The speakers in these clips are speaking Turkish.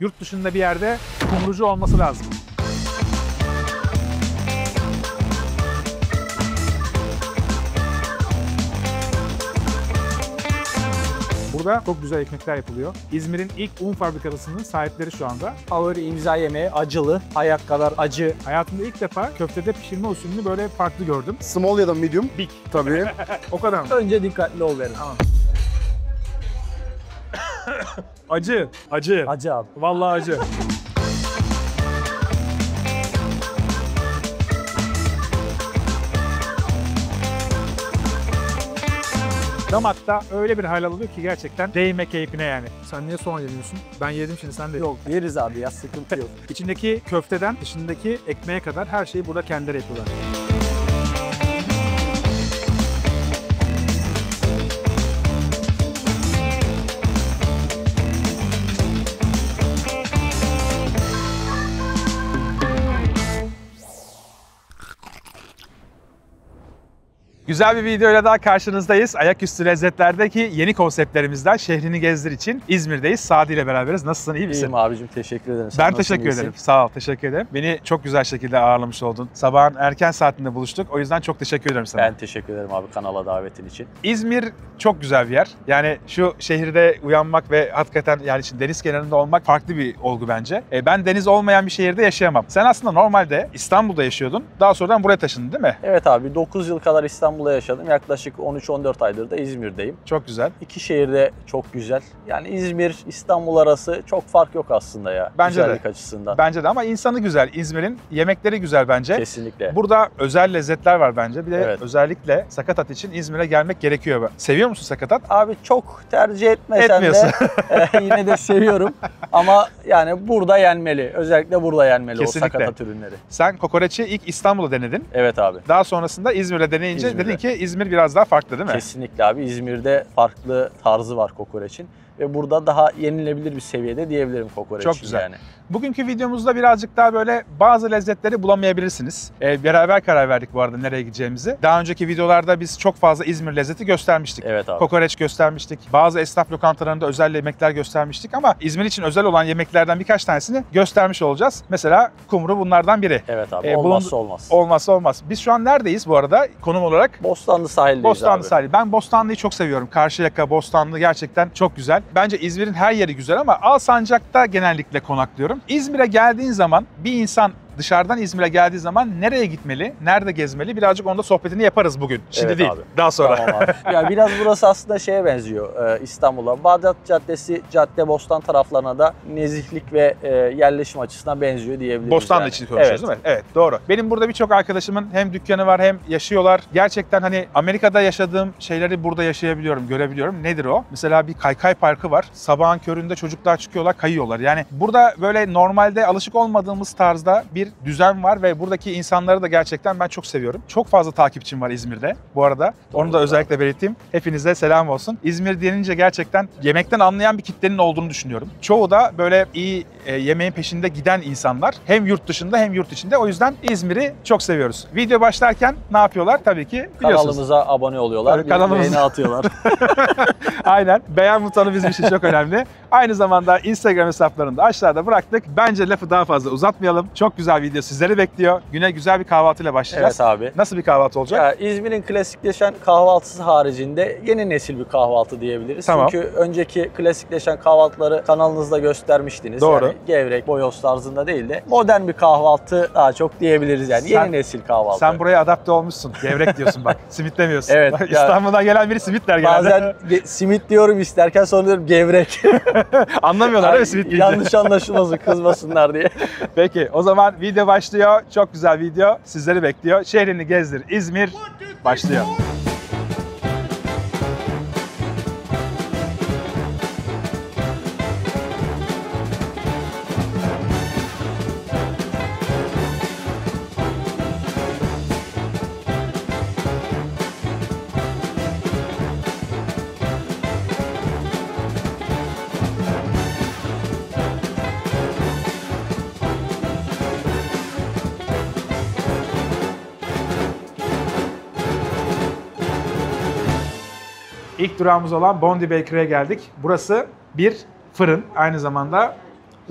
yurt dışında bir yerde kumrucu olması lazım. Burada çok güzel ekmekler yapılıyor. İzmir'in ilk un fabrikasının sahipleri şu anda. Favori imza yemeği acılı, ayak kadar acı. Hayatımda ilk defa köftede pişirme usulünü böyle farklı gördüm. Small ya da medium? Big. Tabii. O kadar mı? Önce dikkatli ol verin. Tamam. Acı. Acı. Acı abi. Vallahi acı. Damakta öyle bir hal alıyor ki gerçekten değme keyfine yani. Sen niye soğan yemiyorsun? Ben yedim şimdi, sen de. Yok yeriz abi ya, sıkıntı yok. İçindeki köfteden dışındaki ekmeğe kadar her şeyi burada kendileri yapıyorlar. Güzel bir videoyla daha karşınızdayız. Ayaküstü Lezzetler'deki yeni konseptlerimizden Şehrini Gezdir için İzmir'deyiz. Sadi ile beraberiz. Nasılsın, iyi misin? İyiyim abicim, teşekkür ederim. Ben teşekkür ederim. Sağ ol, teşekkür ederim. Beni çok güzel şekilde ağırlamış oldun. Sabahın erken saatinde buluştuk. O yüzden çok teşekkür ederim sana. Ben teşekkür ederim abi kanala davetin için. İzmir çok güzel bir yer. Yani şu şehirde uyanmak ve hakikaten yani şimdi deniz kenarında olmak farklı bir olgu bence. Ben deniz olmayan bir şehirde yaşayamam. Sen aslında normalde İstanbul'da yaşıyordun. Daha sonradan buraya taşındın değil mi? Evet abi, 9 yıl kadar İstanbul'da yaşadım. Yaklaşık 13-14 aydır da İzmir'deyim. Çok güzel. İki şehir de çok güzel. Yani İzmir, İstanbul arası çok fark yok aslında ya. Bence güzellik de. açısından. Bence de, ama insanı güzel. İzmir'in yemekleri güzel bence. Kesinlikle. Burada özel lezzetler var bence. Bir de Evet. özellikle sakatat için İzmir'e gelmek gerekiyor. Seviyor musun sakatat? Abi çok tercih etmesem de yine de seviyorum. Ama yani burada yenmeli. Özellikle burada yenmeli. Kesinlikle. O sakatat ürünleri. Sen kokoreçi ilk İstanbul'da denedin. Evet abi. Daha sonrasında İzmir'de deneyince İzmir'de. dedin ki İzmir biraz daha farklı değil mi? Kesinlikle abi. İzmir'de farklı tarzı var kokoreçin. Ve burada daha yenilebilir bir seviyede diyebilirim kokoreç Çok için güzel. yani. Bugünkü videomuzda birazcık daha böyle bazı lezzetleri bulamayabilirsiniz. Beraber karar verdik bu arada nereye gideceğimizi. Daha önceki videolarda biz çok fazla İzmir lezzeti göstermiştik. Evet abi. Kokoreç göstermiştik. Bazı esnaf lokantalarında özel yemekler göstermiştik ama İzmir için özel olan yemeklerden birkaç tanesini göstermiş olacağız. Mesela kumru bunlardan biri. Evet abi. Olmazsa olmaz. Olmazsa olmaz. Biz şu an neredeyiz bu arada konum olarak? Bostanlı sahildeyiz Bostanlı abi. sahil. Ben Bostanlı'yı çok seviyorum. Karşıyaka, Bostanlı gerçekten çok güzel. Bence İzmir'in her yeri güzel ama Alsancak'ta genellikle konaklıyorum. İzmir'e geldiğin zaman bir insan dışarıdan İzmir'e geldiği zaman nereye gitmeli, nerede gezmeli, birazcık onda sohbetini yaparız bugün. Şimdi Evet değil, abi. daha sonra. Tamam abi. Ya biraz burası aslında şeye benziyor İstanbul'a. Bağdat Caddesi, Caddebostan taraflarına da nezihlik ve yerleşim açısından benziyor diyebiliriz. Bostanlı yani. için konuşuyoruz değil mi? Evet, doğru. Benim burada birçok arkadaşımın hem dükkanı var hem yaşıyorlar. Gerçekten hani Amerika'da yaşadığım şeyleri burada yaşayabiliyorum, görebiliyorum. Nedir o? Mesela bir kaykay parkı var. Sabahın köründe çocuklar çıkıyorlar, kayıyorlar. Yani burada böyle normalde alışık olmadığımız tarzda bir düzen var ve buradaki insanları da gerçekten ben çok seviyorum. Çok fazla takipçim var İzmir'de bu arada. Onu da özellikle belirteyim. Hepinize selam olsun. İzmir denince gerçekten yemekten anlayan bir kitlenin olduğunu düşünüyorum. Çoğu da böyle iyi yemeğin peşinde giden insanlar. Hem yurt dışında hem yurt içinde. O yüzden İzmir'i çok seviyoruz. Video başlarken ne yapıyorlar? Tabii ki biliyorsunuz. Kanalımıza abone oluyorlar. Tabii, kanalımıza beğeni atıyorlar. Aynen. Beğen butonu bizim için çok önemli. Aynı zamanda Instagram hesaplarını da aşağıda bıraktık. Bence lafı daha fazla uzatmayalım. Çok güzel video sizleri bekliyor. Güne güzel bir kahvaltıyla başlayacağız. Evet abi. Nasıl bir kahvaltı olacak? Ya, İzmir'in klasikleşen kahvaltısı haricinde yeni nesil bir kahvaltı diyebiliriz. Tamam. Çünkü önceki klasikleşen kahvaltıları kanalınızda göstermiştiniz. Doğru. Yani gevrek, boyoz tarzında değil de modern bir kahvaltı daha çok diyebiliriz yani. Yeni nesil kahvaltı. Sen buraya adapte olmuşsun. Gevrek diyorsun bak. Simit demiyorsun. Evet. İstanbul'dan gelen biri simit der genelde. Bazen simit diyorum isterken sonra diyorum gevrek. Anlamıyorlar değil mi simit deyince? Yanlış anlaşılmasın, kızmasınlar diye. Peki o zaman video başlıyor. Çok güzel video sizleri bekliyor. Şehrini gezdir İzmir başlıyor. İlk durağımız olan Bondi Bakery'e geldik. Burası bir fırın, aynı zamanda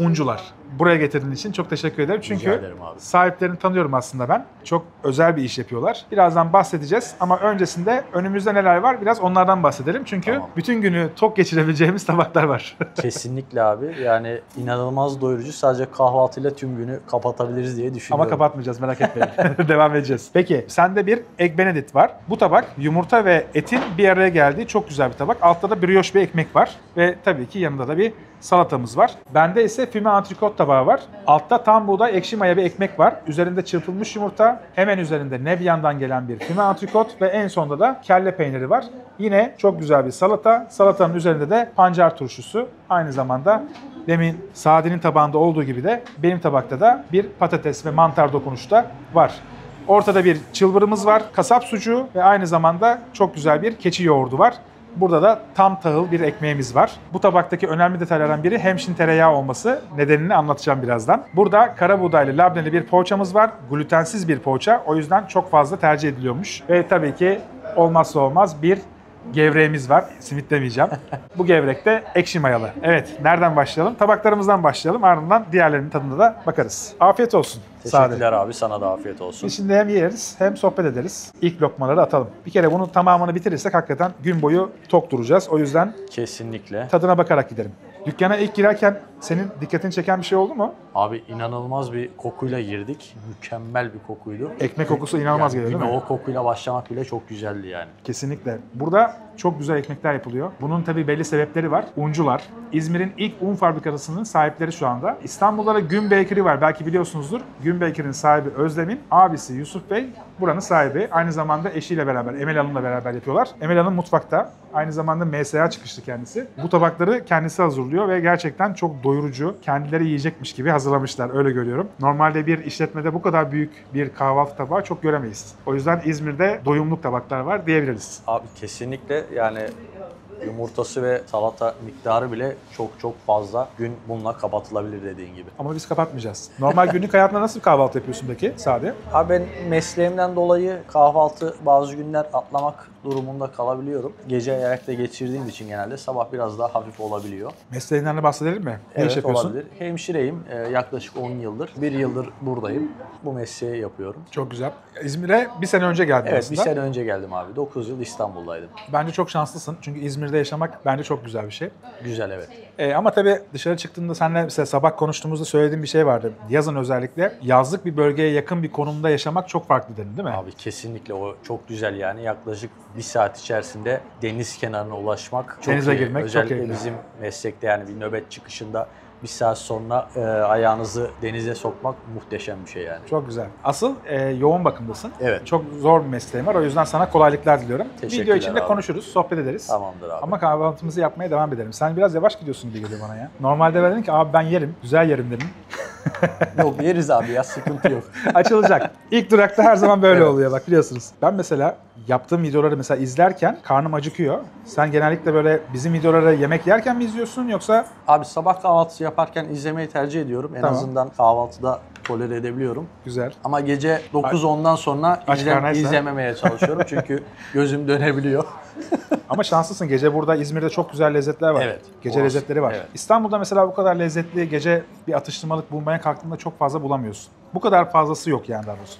uncular. Buraya getirdiğin için çok teşekkür ederim. Çünkü Rica ederim abi. sahiplerini tanıyorum aslında ben. Çok özel bir iş yapıyorlar. Birazdan bahsedeceğiz ama öncesinde önümüzde neler var biraz onlardan bahsedelim. Çünkü Tamam. bütün günü tok geçirebileceğimiz tabaklar var. Kesinlikle abi. Yani inanılmaz doyurucu. Sadece kahvaltıyla tüm günü kapatabiliriz diye düşünüyorum. Ama kapatmayacağız, merak etmeyin. Devam edeceğiz. Peki sende bir Egg Benedict var. Bu tabak yumurta ve etin bir araya geldiği çok güzel bir tabak. Altta da brioche bir ekmek var. Ve tabii ki yanında da bir salatamız var. Bende ise füme antrikot tabağı var. Altta tam buğday ekşi maya bir ekmek var. Üzerinde çırpılmış yumurta. Hemen üzerinde Nevyan'dan gelen bir füme antrikot ve en sonda da kelle peyniri var. Yine çok güzel bir salata. Salatanın üzerinde de pancar turşusu. Aynı zamanda demin Sadi'nin tabağında olduğu gibi de benim tabakta da bir patates ve mantar dokunuşu da var. Ortada bir çılbırımız var, kasap sucuğu ve aynı zamanda çok güzel bir keçi yoğurdu var. Burada da tam tahıl bir ekmeğimiz var. Bu tabaktaki önemli detaylardan biri hemşin tereyağı olması. Nedenini anlatacağım birazdan. Burada kara buğdaylı labneli bir poğaçamız var. Glutensiz bir poğaça. O yüzden çok fazla tercih ediliyormuş. Ve tabii ki olmazsa olmaz bir gevreğimiz var. Simit demeyeceğim. Bu gevrek de ekşi mayalı. Evet, nereden başlayalım? Tabaklarımızdan başlayalım. Ardından diğerlerinin tadına da bakarız. Afiyet olsun. Teşekkürler abi. Sana da afiyet olsun. Biz şimdi hem yeriz hem sohbet ederiz. İlk lokmaları atalım. Bir kere bunun tamamını bitirirsek hakikaten gün boyu tok duracağız. O yüzden Kesinlikle. tadına bakarak gidelim. Dükkana ilk girerken senin dikkatini çeken bir şey oldu mu? Abi inanılmaz bir kokuyla girdik. Mükemmel bir kokuydu. Ekmek kokusu inanılmaz geliyor değil güne mi? o kokuyla başlamak bile çok güzeldi yani. Kesinlikle. Burada çok güzel ekmekler yapılıyor. Bunun tabii belli sebepleri var. Uncular. İzmir'in ilk un fabrikasının sahipleri şu anda. İstanbul'da da Gün Bakery var. Belki biliyorsunuzdur. Gün Bakery'nin sahibi Özlem'in abisi Yusuf Bey buranın sahibi. Aynı zamanda eşiyle beraber, Emel Hanım'la beraber yapıyorlar. Emel Hanım mutfakta. Aynı zamanda MSA çıkışlı kendisi. Bu tabakları kendisi hazırlıyor ve gerçekten çok doyurucu. Kendileri yiyecekmiş gibi hazırlamışlar. Öyle görüyorum. Normalde bir işletmede bu kadar büyük bir kahvaltı tabağı çok göremeyiz. O yüzden İzmir'de doyumluk tabaklar var diyebiliriz. Abi kesinlikle yani yumurtası ve salata miktarı bile çok fazla. Gün bununla kapatılabilir dediğin gibi. Ama biz kapatmayacağız. Normal günlük hayatında nasıl bir kahvaltı yapıyorsun peki Sade? Abi ben mesleğimden dolayı kahvaltı bazı günler atlamak durumunda kalabiliyorum. Gece ayakta geçirdiğim için genelde sabah biraz daha hafif olabiliyor. Mesleğinden de bahsedelim mi? Ne iş yapıyorsun? Olabilir. Hemşireyim. Yaklaşık 10 yıldır. 1 yıldır buradayım. Bu mesleği yapıyorum. Çok güzel. İzmir'e bir sene önce geldin Evet, aslında. bir sene önce geldim abi. 9 yıl İstanbul'daydım. Bence çok şanslısın. Çünkü İzmir'de yaşamak bence çok güzel bir şey. Güzel, evet. Ama tabii dışarı çıktığında seninle mesela sabah konuştuğumuzda söylediğim bir şey vardı. Yazın özellikle yazlık bir bölgeye yakın bir konumda yaşamak çok farklı dedin değil mi? Abi kesinlikle o çok güzel yani. Yaklaşık 1 saat içerisinde deniz kenarına ulaşmak çok Denize iyi. girmek çok Özellikle keyifli. bizim meslekte yani bir nöbet çıkışında 1 saat sonra ayağınızı denize sokmak muhteşem bir şey yani. Çok güzel. Asıl yoğun bakımdasın. Evet. Çok zor bir mesleğin var. O yüzden sana kolaylıklar diliyorum. Teşekkürler Video içinde abi. konuşuruz, sohbet ederiz. Tamamdır abi. Ama kahvaltımızı yapmaya devam edelim. Sen biraz yavaş gidiyorsun gibi geliyor bana ya. Normalde ben dedim ki abi ben yerim, güzel yerim dedim. Yok, yeriz abi ya, sıkıntı yok. Açılacak. İlk durakta her zaman böyle Evet. oluyor bak biliyorsunuz. Ben mesela yaptığım videoları mesela izlerken karnım acıkıyor. Sen genellikle böyle bizim videoları yemek yerken mi izliyorsun yoksa? Abi sabah kahvaltısı yaparken izlemeyi tercih ediyorum. En Tamam. azından kahvaltıda tolere edebiliyorum. Güzel. Ama gece 9-10'dan sonra Aç karnıysa. izlememeye çalışıyorum. Çünkü gözüm dönebiliyor. Ama şanslısın. Gece burada İzmir'de çok güzel lezzetler var. Evet. Gece Orası. lezzetleri var. Evet. İstanbul'da mesela bu kadar lezzetli gece bir atıştırmalık bulmaya kalktığında çok fazla bulamıyorsun. Bu kadar fazlası yok yani daha doğrusu.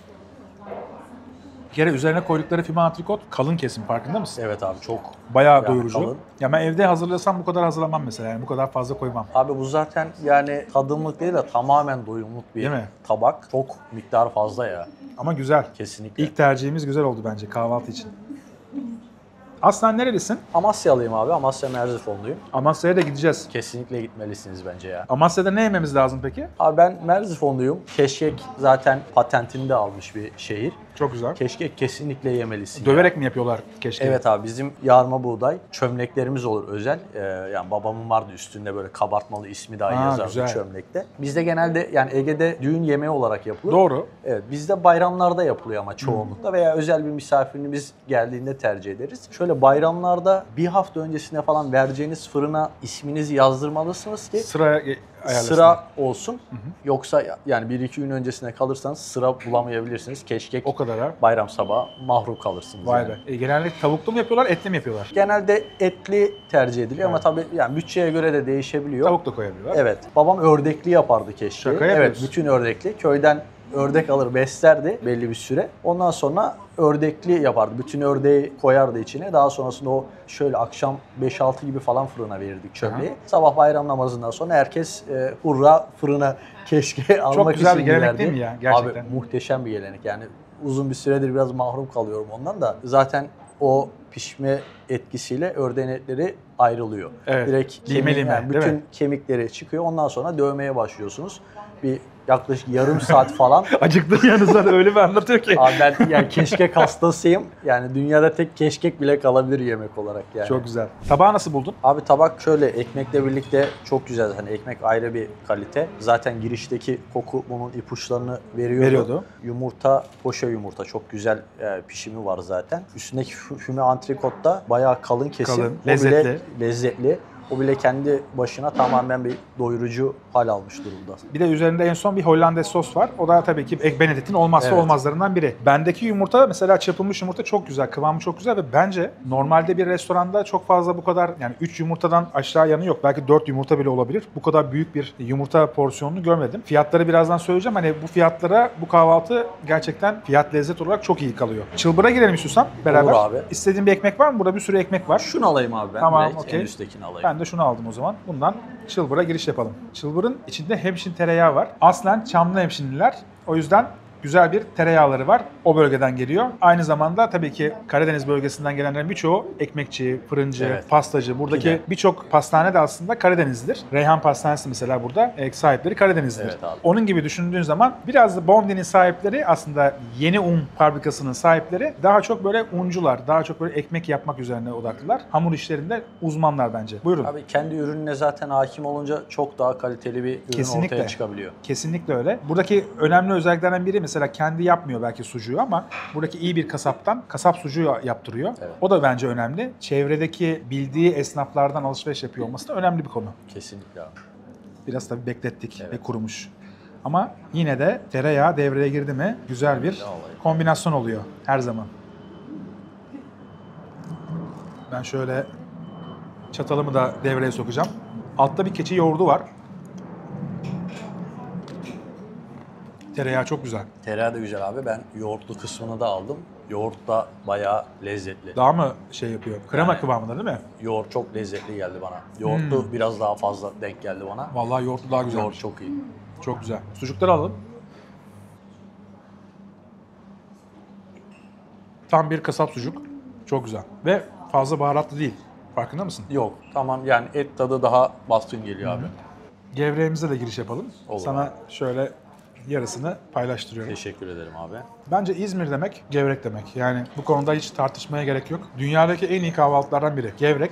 Bir kere üzerine koydukları füme antrikot kalın kesim, farkında mısın? Evet abi, çok. Bayağı Yani doyurucu. kalın. Ya ben evde hazırlasam bu kadar hazırlamam mesela. Yani bu kadar fazla koymam. Abi bu zaten yani tadımlık değil de tamamen doyumluk bir Değil mi? tabak. Çok miktar fazla ya. Ama güzel. Kesinlikle. İlk tercihimiz güzel oldu bence kahvaltı için. Aslen nerelisin? Amasyalıyım abi. Amasya Merzifonluyum. Amasya'ya da gideceğiz. Kesinlikle gitmelisiniz bence ya. Amasya'da ne yememiz lazım peki? Abi ben Merzifonluyum. Keşkek zaten patentini de almış bir şehir. Çok güzel. Keşkek kesinlikle yemelisin. Döverek mi yapıyorlar keşke? Evet abi, bizim yarma buğday çömleklerimiz olur özel. Yani babamın vardı, üstünde böyle kabartmalı ismi dahi yazardı güzel. çömlekte. Bizde genelde yani Ege'de düğün yemeği olarak yapılır. Doğru. Evet, bizde bayramlarda yapılıyor ama çoğunlukla veya özel bir misafirimiz geldiğinde tercih ederiz. Şöyle şöyle bayramlarda bir hafta öncesine falan vereceğiniz fırına isminizi yazdırmalısınız ki Sıraya ayarlasın. sıra olsun. Yoksa yani 1-2 gün öncesine kalırsanız sıra bulamayabilirsiniz. Keşkek O kadar ha. bayram sabahı mahrum kalırsınız. Vay yani. be. Genellikle tavuklu mu yapıyorlar, etli mi yapıyorlar? Genelde etli tercih ediliyor ama Evet. tabii yani bütçeye göre de değişebiliyor. Tavuk da koyabiliyorlar. Evet. Babam ördekli yapardı keşke. Şaka Evet, yapıyorsun. bütün ördekli. Köyden ördek alır beslerdi belli bir süre. Ondan sonra ördekli yapardı. Bütün ördeği koyardı içine. Daha sonrasında o şöyle akşam 5-6 gibi falan fırına verirdik çömleği. Sabah bayram namazından sonra herkes hurra fırına keşke almak güzel için bir gelenek giderdi. değil mi ya? Gerçekten. Abi muhteşem bir gelenek. Yani uzun bir süredir biraz mahrum kalıyorum ondan da. Zaten o pişme etkisiyle ördeğin etleri ayrılıyor. Evet. Direkt Lime lime, yani değil bütün mi? kemikleri çıkıyor. Ondan sonra dövmeye başlıyorsunuz. Bir yaklaşık yarım saat falan. Acıktım yalnız lan, öyle bir anlatıyor ki. Abi ben yani keşkek hastasıyım. Yani dünyada tek keşkek bile kalabilir yemek olarak yani. Çok güzel. Tabağı nasıl buldun? Abi tabak şöyle ekmekle birlikte çok güzel. Hani ekmek ayrı bir kalite. Zaten girişteki koku bunun ipuçlarını veriyordu. Yumurta, poşe yumurta. Çok güzel pişimi var zaten. Üstündeki füme antrikot da bayağı kalın kesim. Kalın, O bile lezzetli. lezzetli. O bile kendi başına tamamen bir doyurucu hal almış durumda. Bir de üzerinde en son bir Hollandaise sos var. O da tabii ki Benedict'in olmazsa Evet. olmazlarından biri. Bendeki yumurta mesela çırpılmış yumurta çok güzel. Kıvamı çok güzel ve bence normalde bir restoranda çok fazla bu kadar yani 3 yumurtadan aşağı yanı yok. Belki 4 yumurta bile olabilir. Bu kadar büyük bir yumurta porsiyonunu görmedim. Fiyatları birazdan söyleyeceğim. Hani bu fiyatlara bu kahvaltı gerçekten fiyat lezzet olarak çok iyi kalıyor. Çılbıra girelim istiyorsan beraber. Olur abi. İstediğin bir ekmek var mı? Burada bir sürü ekmek var. Şunu alayım abi ben. Tamam, Direkt okey. en üsttekini alayım. Ben de şunu aldım o zaman. Bundan çılbıra giriş yapalım. Çılbırın içinde hemşin tereyağı var. Aslen Çamlı hemşinliler. O yüzden güzel bir tereyağları var. O bölgeden geliyor. Aynı zamanda tabii ki Karadeniz bölgesinden gelenlerin birçoğu ekmekçi, fırıncı, Evet. pastacı. Buradaki Pide. birçok pastane de aslında Karadenizlidir. Reyhan Pastanesi mesela burada sahipleri Karadenizlidir. Evet abi. Onun gibi düşündüğün zaman biraz da Bondi'nin sahipleri aslında yeni un fabrikasının sahipleri daha çok böyle uncular, daha çok böyle ekmek yapmak üzerine odaklılar. Hamur işlerinde uzmanlar bence. Buyurun. Abi kendi ürününe zaten hakim olunca çok daha kaliteli bir ürün Kesinlikle. ortaya çıkabiliyor. Kesinlikle öyle. Buradaki önemli özelliklerden biri mesela kendi yapmıyor belki sucuğu ama buradaki iyi bir kasaptan kasap sucuğu yaptırıyor. Evet. O da bence önemli. Çevredeki bildiği esnaflardan alışveriş yapıyor olması da önemli bir konu. Kesinlikle abi. Biraz tabii beklettik Evet. ve kurumuş. Ama yine de tereyağı devreye girdi mi güzel bir kombinasyon oluyor her zaman. Ben şöyle çatalımı da devreye sokacağım. Altta bir keçi yoğurdu var. Tereyağı çok güzel. Tereyağı da güzel abi. Ben yoğurtlu kısmını da aldım. Yoğurt da bayağı lezzetli. Daha mı şey yapıyor? Krema Yani- kıvamında değil mi? Yoğurt çok lezzetli geldi bana. Yoğurtlu biraz daha fazla denk geldi bana. Vallahi yoğurtlu daha güzel. Yoğurt çok iyi. Çok güzel. Sucukları alalım. Tam bir kasap sucuk. Çok güzel. Ve fazla baharatlı değil. Farkında mısın? Yok tamam yani et tadı daha baskın geliyor abi. Gevreğimize de giriş yapalım. Olur Sana abi. şöyle yarısını paylaştırıyorum. Teşekkür ederim abi. Bence İzmir demek gevrek demek. Yani bu konuda hiç tartışmaya gerek yok. Dünyadaki en iyi kahvaltılardan biri. Gevrek,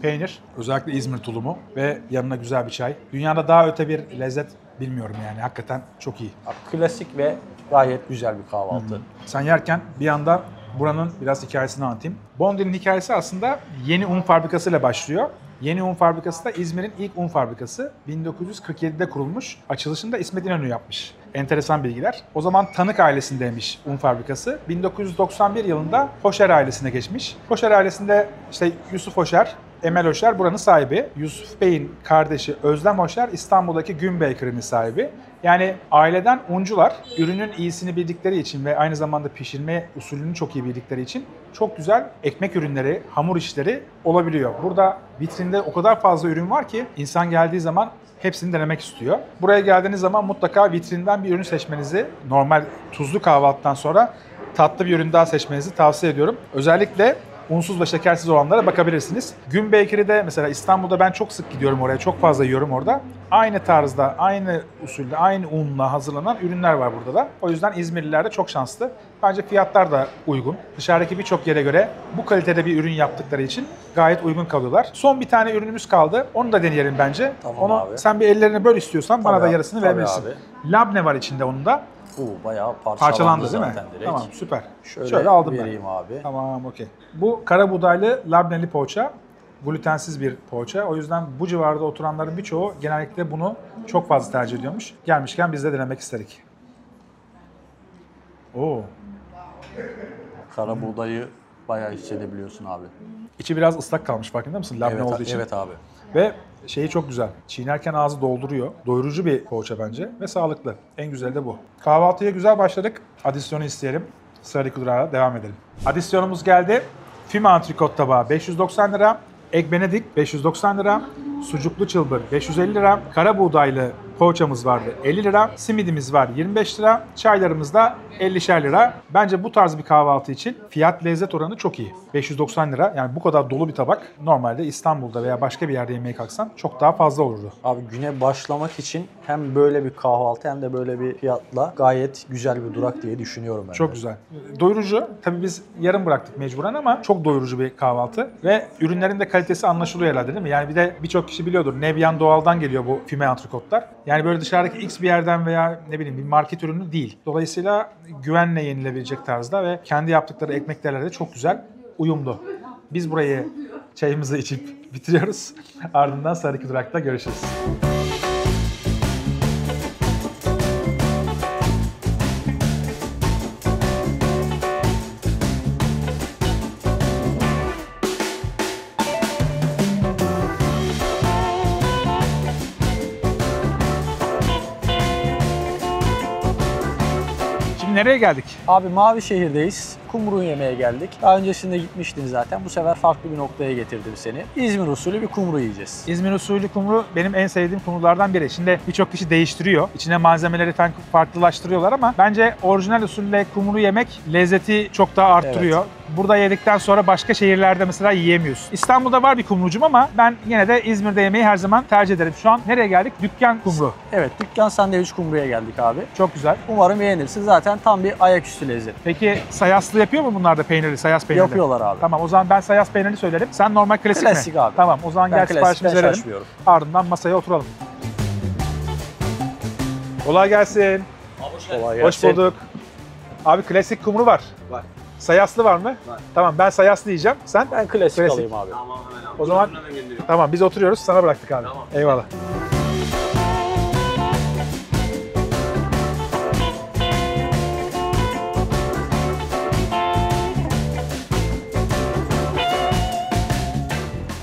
peynir, özellikle İzmir tulumu ve yanına güzel bir çay. Dünyada daha öte bir lezzet bilmiyorum yani. Hakikaten çok iyi. Abi, klasik ve gayet güzel bir kahvaltı. Sen yerken bir anda buranın biraz hikayesini anlatayım. Bondi'nin hikayesi aslında yeni un fabrikasıyla başlıyor. Yeni un fabrikası da İzmir'in ilk un fabrikası. 1947'de kurulmuş. Açılışını da İsmet İnönü yapmış. Enteresan bilgiler. O zaman Tanık ailesindeymiş un fabrikası. 1991 yılında Hoşer ailesine geçmiş. Hoşer ailesinde işte Yusuf Hoşer, Emel Hoşer buranın sahibi. Yusuf Bey'in kardeşi Özlem Hoşer İstanbul'daki Gün Bakery'nin sahibi. Yani aileden uncular ürünün iyisini bildikleri için ve aynı zamanda pişirme usulünü çok iyi bildikleri için çok güzel ekmek ürünleri, hamur işleri olabiliyor. Burada vitrinde o kadar fazla ürün var ki insan geldiği zaman hepsini denemek istiyor. Buraya geldiğiniz zaman mutlaka vitrinden bir ürün seçmenizi, normal tuzlu kahvaltıdan sonra tatlı bir ürün daha seçmenizi tavsiye ediyorum. Özellikle unsuz ve şekersiz olanlara bakabilirsiniz. Gün Bakery'de mesela İstanbul'da ben çok sık gidiyorum oraya, çok fazla yiyorum orada. Aynı tarzda, aynı usulde, aynı unla hazırlanan ürünler var burada da. O yüzden İzmirliler de çok şanslı. Bence fiyatlar da uygun. Dışarıdaki birçok yere göre bu kalitede bir ürün yaptıkları için gayet uygun kalıyorlar. Son bir tane ürünümüz kaldı. Onu da deneyelim bence. Tamam Onu abi. sen bir ellerini böl istiyorsan bana Tabii da abi, yarısını tabii verebilirsin. abi. Labne var içinde onun da. Bayağı Parçalandı değil mi? zaten direkt. Tamam, süper. Şöyle aldım vereyim ben. abi. Tamam, okey. Bu kara buğdaylı labneli poğaça. Glutensiz bir poğaça. O yüzden bu civarda oturanların birçoğu genellikle bunu çok fazla tercih ediyormuş. Gelmişken biz de denemek istedik. Oo. Kara buğdayı bayağı hissedebiliyorsun abi. İçi biraz ıslak kalmış, farkında mısın? Labne olduğu için. Evet abi. Ve şeyi çok güzel. Çiğnerken ağzı dolduruyor. Doyurucu bir poğaça bence ve sağlıklı. En güzeli de bu. Kahvaltıya güzel başladık. Adisyonu isteyelim. Sıradaki durağa devam edelim. Adisyonumuz geldi. Füme antrikot tabağı 590 lira. Egg Benedict 590 lira. Sucuklu çılbır 550 lira. Kara buğdaylı poğaçamız vardı 50 lira. Simidimiz var 25 lira. Çaylarımız da 50'şer lira. Bence bu tarz bir kahvaltı için fiyat lezzet oranı çok iyi. 590 lira, yani bu kadar dolu bir tabak normalde İstanbul'da veya başka bir yerde yemeye kalksan çok daha fazla olurdu. Abi güne başlamak için hem böyle bir kahvaltı hem de böyle bir fiyatla gayet güzel bir durak diye düşünüyorum ben Çok de. güzel. Doyurucu. Tabii biz yarım bıraktık mecburen ama çok doyurucu bir kahvaltı. Ve ürünlerin de kalitesi anlaşılıyor herhalde, değil mi? Yani bir de birçok kişi biliyordur. Nebiyan Doğal'dan geliyor bu füme antrikotlar. Yani böyle dışarıdaki X bir yerden veya ne bileyim bir market ürünü değil. Dolayısıyla güvenle yenilebilecek tarzda ve kendi yaptıkları ekmeklerle de çok güzel uyumlu. Biz burayı çayımızı içip bitiriyoruz. Ardından Sarıki Durak'ta görüşürüz. Şimdi nereye geldik? Abi Mavişehir'deyiz. Kumru yemeye geldik. Daha öncesinde gitmiştin zaten. Bu sefer farklı bir noktaya getirdim seni. İzmir usulü bir kumru yiyeceğiz. İzmir usulü kumru benim en sevdiğim kumrulardan biri. Şimdi birçok kişi değiştiriyor. İçine malzemeleri farklılaştırıyorlar ama bence orijinal usulle kumru yemek lezzeti çok daha arttırıyor. Burada yedikten sonra başka şehirlerde mesela yiyemiyorsun. İstanbul'da var bir kumrucum ama ben yine de İzmir'de yemeği her zaman tercih ederim. Şu an nereye geldik? Dükkan Kumru. Evet, dükkan sandviç kumruya geldik abi. Çok güzel. Umarım beğenirsin. Zaten tam bir ayaküstü lezzet. Peki sayaslı yapıyor mu bunlar da peynirli, sayas peynirli? Yapıyorlar abi. Tamam, o zaman ben sayas peynirli söylerim. Sen normal klasik mi? Klasik abi. Tamam, o zaman Ben gel klasikten siparişimizi verelim. şaşmıyorum. Ardından masaya oturalım. Kolay gelsin. Kolay Hoş gelsin. bulduk. Abi klasik kumru var. Var. Sayaslı var mı? Var. Tamam, ben sayaslı yiyeceğim. Sen? Ben klasik Klasik. alayım abi. Tamam hemen abi. O zaman- Hemen gönderiyorum. Tamam, biz oturuyoruz. Sana bıraktık abi. Tamam. Eyvallah.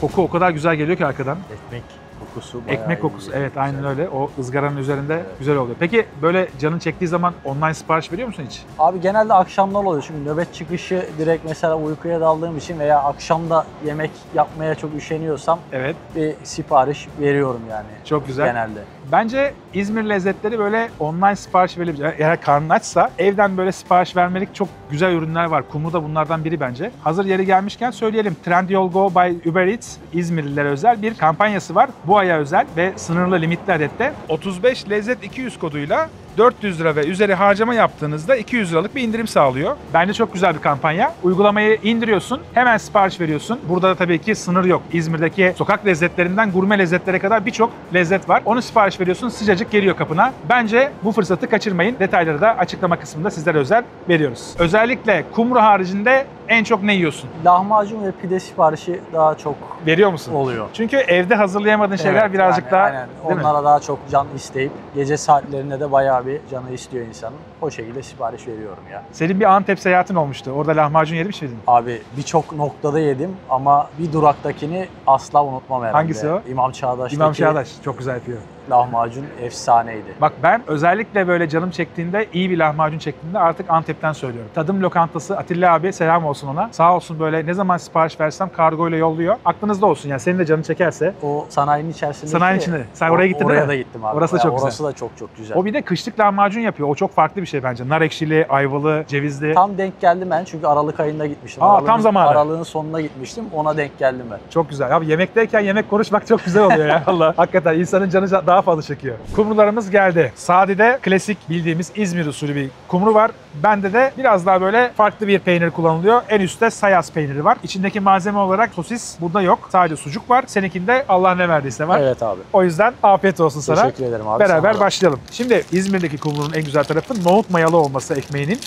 Koku o kadar güzel geliyor ki arkadan. Ekmek kokusu bayağı Ekmek iyi. kokusu. Evet, Güzel. aynen öyle. O ızgaranın üzerinde güzel oluyor. Peki böyle canın çektiği zaman online sipariş veriyor musun hiç? Abi genelde akşamlar oluyor çünkü nöbet çıkışı direkt mesela uykuya daldığım için veya akşamda yemek yapmaya çok üşeniyorsam Evet. bir sipariş veriyorum yani Çok güzel. genelde. Bence İzmir lezzetleri böyle online sipariş verilebilir. Eğer karnın açsa evden böyle sipariş vermelik çok güzel ürünler var. Kumru da bunlardan biri bence. Hazır yeri gelmişken söyleyelim. Trendyol Go by Uber Eats İzmirlilere özel bir kampanyası var. Bu aya özel ve sınırlı limitli adette. 35 lezzet 200 koduyla 400 lira ve üzeri harcama yaptığınızda 200 liralık bir indirim sağlıyor. Bence çok güzel bir kampanya. Uygulamayı indiriyorsun, hemen sipariş veriyorsun. Burada da tabii ki sınır yok. İzmir'deki sokak lezzetlerinden gurme lezzetlere kadar birçok lezzet var. Onu sipariş veriyorsun, sıcacık geliyor kapına. Bence bu fırsatı kaçırmayın. Detayları da açıklama kısmında sizlere özel veriyoruz. Özellikle kumru haricinde en çok ne yiyorsun? Lahmacun ve pide siparişi daha çok Veriyor musun? oluyor. Çünkü evde hazırlayamadığın şeyler Evet, birazcık yani daha aynen. değil mi? Onlara daha çok can isteyip gece saatlerinde de bayağı bir canı istiyor insanın. O şekilde sipariş veriyorum ya. Senin bir Antep seyahatin olmuştu. Orada lahmacun yemiş miydin? Abi birçok noktada yedim ama bir duraktakini asla unutmam herhalde. Hangisi o? İmam Çağdaş'taki İmam Çağdaş çok güzel yapıyor. lahmacun efsaneydi. Bak ben özellikle böyle canım çektiğinde, iyi bir lahmacun çektiğinde artık Antep'ten söylüyorum. Tadım Lokantası Atilla abi, selam olsun ona. Sağ olsun, böyle ne zaman sipariş versem kargoyla yolluyor. Aklınızda olsun yani, senin de canın çekerse. O sanayinin içerisinde. Sanayinin içinde. Sen oraya gittin değil Oraya mi? da gittim abi. Orası da çok güzel. Orası da çok güzel. O bir de kışlık lahmacun yapıyor. O çok farklı bir şey bence. Nar ekşili, ayvalı, cevizli. Tam denk geldim ben çünkü Aralık ayında gitmiştim. Tam zamanı. Aralığın sonuna gitmiştim. Ona denk geldim ben. Çok güzel. Abi yemekteyken yemek konuşmak çok güzel oluyor ya. Allah. Hakikaten insanın canı daha fazla çekiyor. Kumrularımız geldi. Sadi'de klasik bildiğimiz İzmir usulü bir kumru var. Bende de biraz daha böyle farklı bir peynir kullanılıyor. En üstte sayas peyniri var. İçindeki malzeme olarak sosis burada yok. Sadece sucuk var. Seninkinde Allah ne verdiyse var. Evet abi. O yüzden afiyet olsun sana. Teşekkür ederim abi. Beraber Sana da. başlayalım. Şimdi İzmir'de İzmir'deki kumrunun en güzel tarafı nohut mayalı olması ekmeğinin.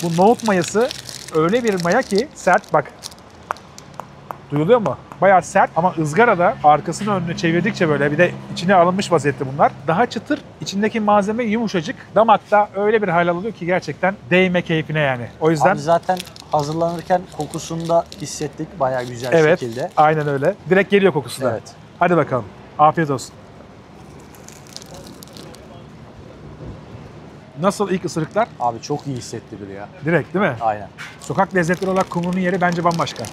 Bu nohut mayası öyle bir maya ki sert, bak. Duyuluyor mu? Bayağı sert ama ızgarada arkasını önüne çevirdikçe böyle, bir de içine alınmış vaziyette bunlar. Daha çıtır, içindeki malzeme yumuşacık. Damakta öyle bir hal alıyor ki gerçekten değme keyfine yani. O yüzden... Abi zaten hazırlanırken kokusunu da hissettik bayağı güzel Evet, şekilde. aynen öyle. Direkt geliyor kokusu da. Evet. Hadi bakalım. Afiyet olsun. Nasıl ilk ısırıklar? Abi çok iyi hissettirir ya. Direkt değil mi? Aynen. Sokak lezzetleri olarak kumrunun yeri bence bambaşka.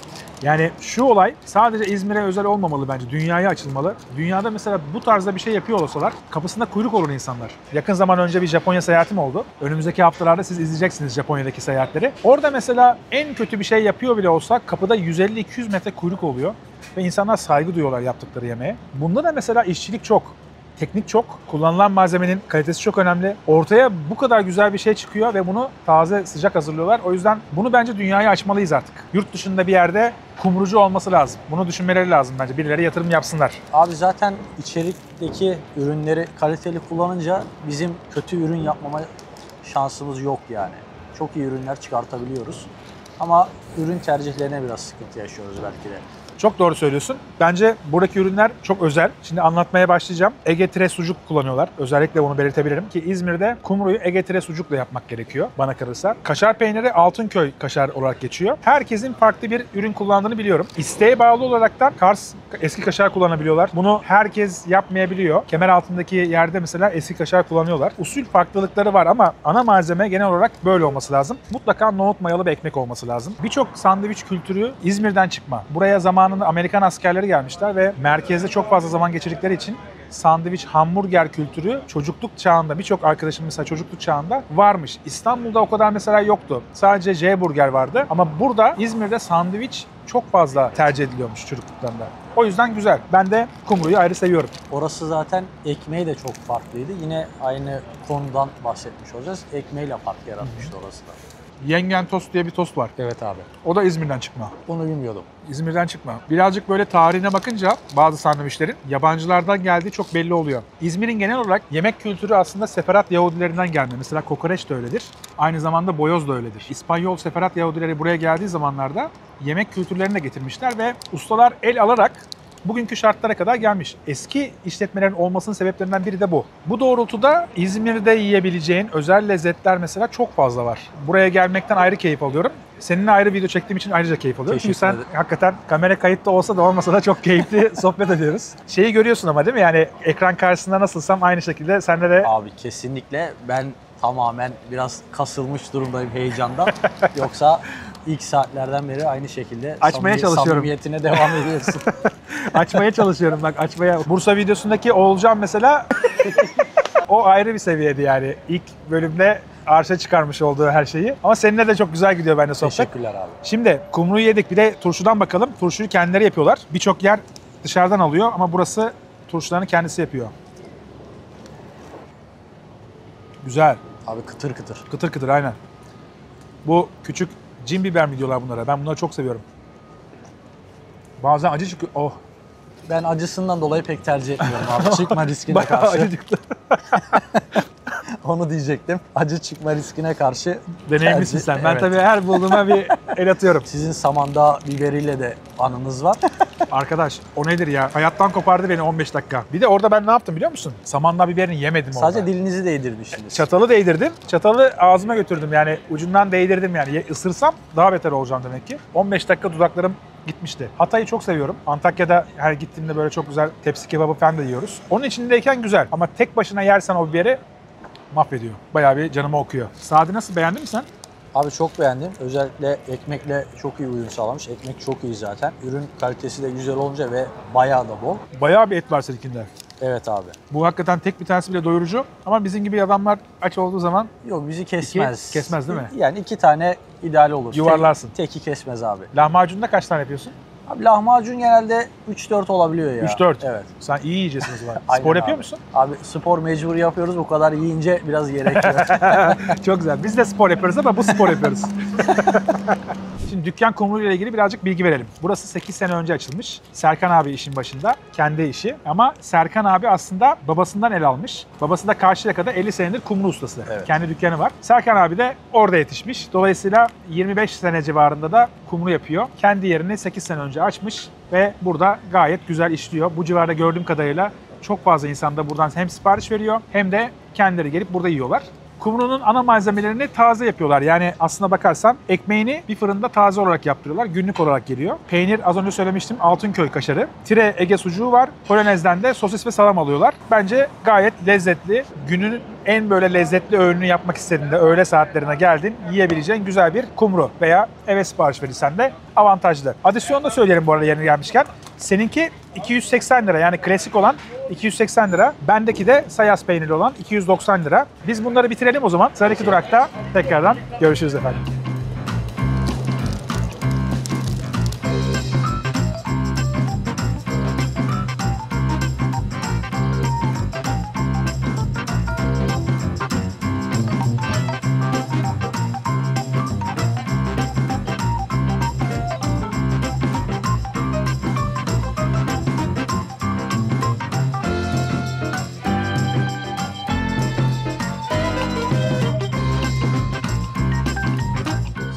Yani şu olay sadece İzmir'e özel olmamalı bence. Dünyaya açılmalı. Dünyada mesela bu tarzda bir şey yapıyor olsalar kapısında kuyruk olur insanlar. Yakın zaman önce bir Japonya seyahatim oldu. Önümüzdeki haftalarda siz izleyeceksiniz Japonya'daki seyahatleri. Orada mesela en kötü bir şey yapıyor bile olsak kapıda 150-200 metre kuyruk oluyor. Ve insanlar saygı duyuyorlar yaptıkları yemeğe. Bunda da mesela işçilik çok. Teknik çok, kullanılan malzemenin kalitesi çok önemli. Ortaya bu kadar güzel bir şey çıkıyor ve bunu taze, sıcak hazırlıyorlar. O yüzden bunu bence dünyaya açmalıyız artık. Yurt dışında bir yerde kumrucu olması lazım. Bunu düşünmeleri lazım bence. Birileri yatırım yapsınlar. Abi zaten içerikteki ürünleri kaliteli kullanınca bizim kötü ürün yapmama şansımız yok yani. Çok iyi ürünler çıkartabiliyoruz. Ama ürün tercihlerine biraz sıkıntı yaşıyoruz belki de. Çok doğru söylüyorsun. Bence buradaki ürünler çok özel. Şimdi anlatmaya başlayacağım. Ege tire sucuk kullanıyorlar. Özellikle bunu belirtebilirim ki İzmir'de kumruyu Ege tire sucukla yapmak gerekiyor bana kalırsa. Kaşar peyniri Altınköy kaşar olarak geçiyor. Herkesin farklı bir ürün kullandığını biliyorum. İsteğe bağlı olaraktan Kars eski kaşar kullanabiliyorlar. Bunu herkes yapmayabiliyor. Kemer altındaki yerde mesela eski kaşar kullanıyorlar. Usul farklılıkları var ama ana malzeme genel olarak böyle olması lazım. Mutlaka nohut mayalı bir ekmek olması lazım. Birçok sandviç kültürü İzmir'den çıkma. Buraya zamanında Amerikan askerleri gelmişler ve merkezde çok fazla zaman geçirdikleri için sandviç, hamburger kültürü çocukluk çağında, birçok arkadaşım mesela çocukluk çağında varmış. İstanbul'da o kadar mesela yoktu. Sadece J-Burger vardı. Ama burada İzmir'de sandviç çok fazla tercih ediliyormuş çocukluklarında. O yüzden güzel. Ben de kumruyu ayrı seviyorum. Orası zaten ekmeği de çok farklıydı. Yine aynı konudan bahsetmiş olacağız. Ekmeğiyle fark yaratmıştı orası da. Yengen tost diye bir tost var. Evet abi. O da İzmir'den çıkma. Bunu bilmiyordum. İzmir'den çıkma. Birazcık böyle tarihine bakınca bazı sandviçlerin yabancılardan geldiği çok belli oluyor. İzmir'in genel olarak yemek kültürü aslında seferat Yahudilerinden gelme. Mesela kokoreç de öyledir. Aynı zamanda boyoz da öyledir. İspanyol seferat Yahudileri buraya geldiği zamanlarda yemek kültürlerini de getirmişler ve ustalar el alarak bugünkü şartlara kadar gelmiş. Eski işletmelerin olmasının sebeplerinden biri de bu. Bu doğrultuda İzmir'de yiyebileceğin özel lezzetler mesela çok fazla var. Buraya gelmekten ayrı keyif alıyorum. Seninle ayrı video çektiğim için ayrıca keyif alıyorum. Çünkü sen hakikaten kamera kayıtta olsa da olmasa da çok keyifli sohbet ediyoruz. Şeyi görüyorsun ama değil mi? Yani ekran karşısında nasılsam aynı şekilde sende de... Abi kesinlikle ben tamamen biraz kasılmış durumdayım heyecandan. Yoksa ilk saatlerden beri aynı şekilde açmaya çalışıyorum. Samimiyetine devam ediyorsun. Açmaya çalışıyorum bak, açmaya. Bursa videosundaki Oğulcan mesela o ayrı bir seviyedi yani. İlk bölümde arşa çıkarmış olduğu her şeyi. Ama seninle de çok güzel gidiyor bende sohbet. Teşekkürler abi. Şimdi kumruyu yedik, bir de turşudan bakalım. Turşuyu kendileri yapıyorlar. Birçok yer dışarıdan alıyor ama burası turşularını kendisi yapıyor. Güzel. Abi kıtır kıtır. Kıtır kıtır aynen. Bu küçük cin biber mi diyorlar bunlara? Ben bunları çok seviyorum. Bazen acı çıkıyor. Oh. Ben acısından dolayı pek tercih etmiyorum abi. Çıkma riskine Bayağı karşı. acı çıktı. Onu diyecektim. Acı çıkma riskine karşı Deneyimlisin tercih- sen. Ben evet. tabii her bulduğuma bir el atıyorum. Sizin Samandağ biberiyle de anınız var. Arkadaş o nedir ya? Hayattan kopardı beni 15 dakika. Bir de orada ben ne yaptım biliyor musun? Samandağ biberini yemedim Sadece orada. dilinizi değdirmişsiniz. Çatalı değdirdim. Çatalı ağzıma götürdüm yani ucundan değdirdim yani. Isırsam daha beter olacağım demek ki. 15 dakika dudaklarım gitmişti. Hatay'ı çok seviyorum. Antakya'da her gittiğimde böyle çok güzel tepsi kebabı falan da yiyoruz. Onun içindeyken güzel ama tek başına yersen o biberi mahvediyor. Bayağı bir canıma okuyor. Sade nasıl, beğendin mi sen? Abi çok beğendim. Özellikle ekmekle çok iyi uyum sağlamış. Ekmek çok iyi zaten. Ürün kalitesi de güzel olunca ve bayağı da bol. Bayağı bir et var seninkinde. Evet abi. Bu hakikaten tek bir tanesi bile doyurucu. Ama bizim gibi adamlar aç olduğu zaman Yok bizi kesmez. kesmez değil mi? Yani 2 tane ideal olur. Yuvarlarsın. Teki kesmez abi. lahmacunda kaç tane yapıyorsun? Abi lahmacun genelde 3-4 olabiliyor ya. 3-4. Evet. Sen iyi yiyeceksin o zaman. Aynen Spor yapıyor abi. musun? Abi spor mecbur yapıyoruz. O kadar yiyince biraz gerekiyor. Çok güzel. Biz de spor yapıyoruz ama bu spor yapıyoruz. Şimdi dükkan kumruyla ilgili birazcık bilgi verelim. Burası 8 sene önce açılmış. Serkan abi işin başında. Kendi işi. Ama Serkan abi aslında babasından el almış. Babası da Karşıyaka'da 50 senedir kumru ustası. Evet. Kendi dükkanı var. Serkan abi de orada yetişmiş. Dolayısıyla 25 sene civarında da kumru yapıyor. Kendi yerini 8 sene önce açmış ve burada gayet güzel işliyor. Bu civarda gördüğüm kadarıyla çok fazla insan da buradan hem sipariş veriyor hem de kendileri gelip burada yiyorlar. Kumru'nun ana malzemelerini taze yapıyorlar. Yani aslına bakarsan ekmeğini bir fırında taze olarak yaptırıyorlar. Günlük olarak geliyor. Peynir az önce söylemiştim Altınköy kaşarı. Tire Ege sucuğu var. Polonez'den de sosis ve salam alıyorlar. Bence gayet lezzetli. Günün en böyle lezzetli öğününü yapmak istediğinde öğle saatlerine geldin yiyebileceğin güzel bir kumru veya eve sipariş verirsen de avantajlı. Adisyonu da söyleyelim bu arada yerine gelmişken. Seninki 280 lira yani klasik olan 280 lira. Bendeki de sayas peynirli olan 290 lira. Biz bunları bitirelim o zaman. Sıradaki durakta tekrardan görüşürüz efendim.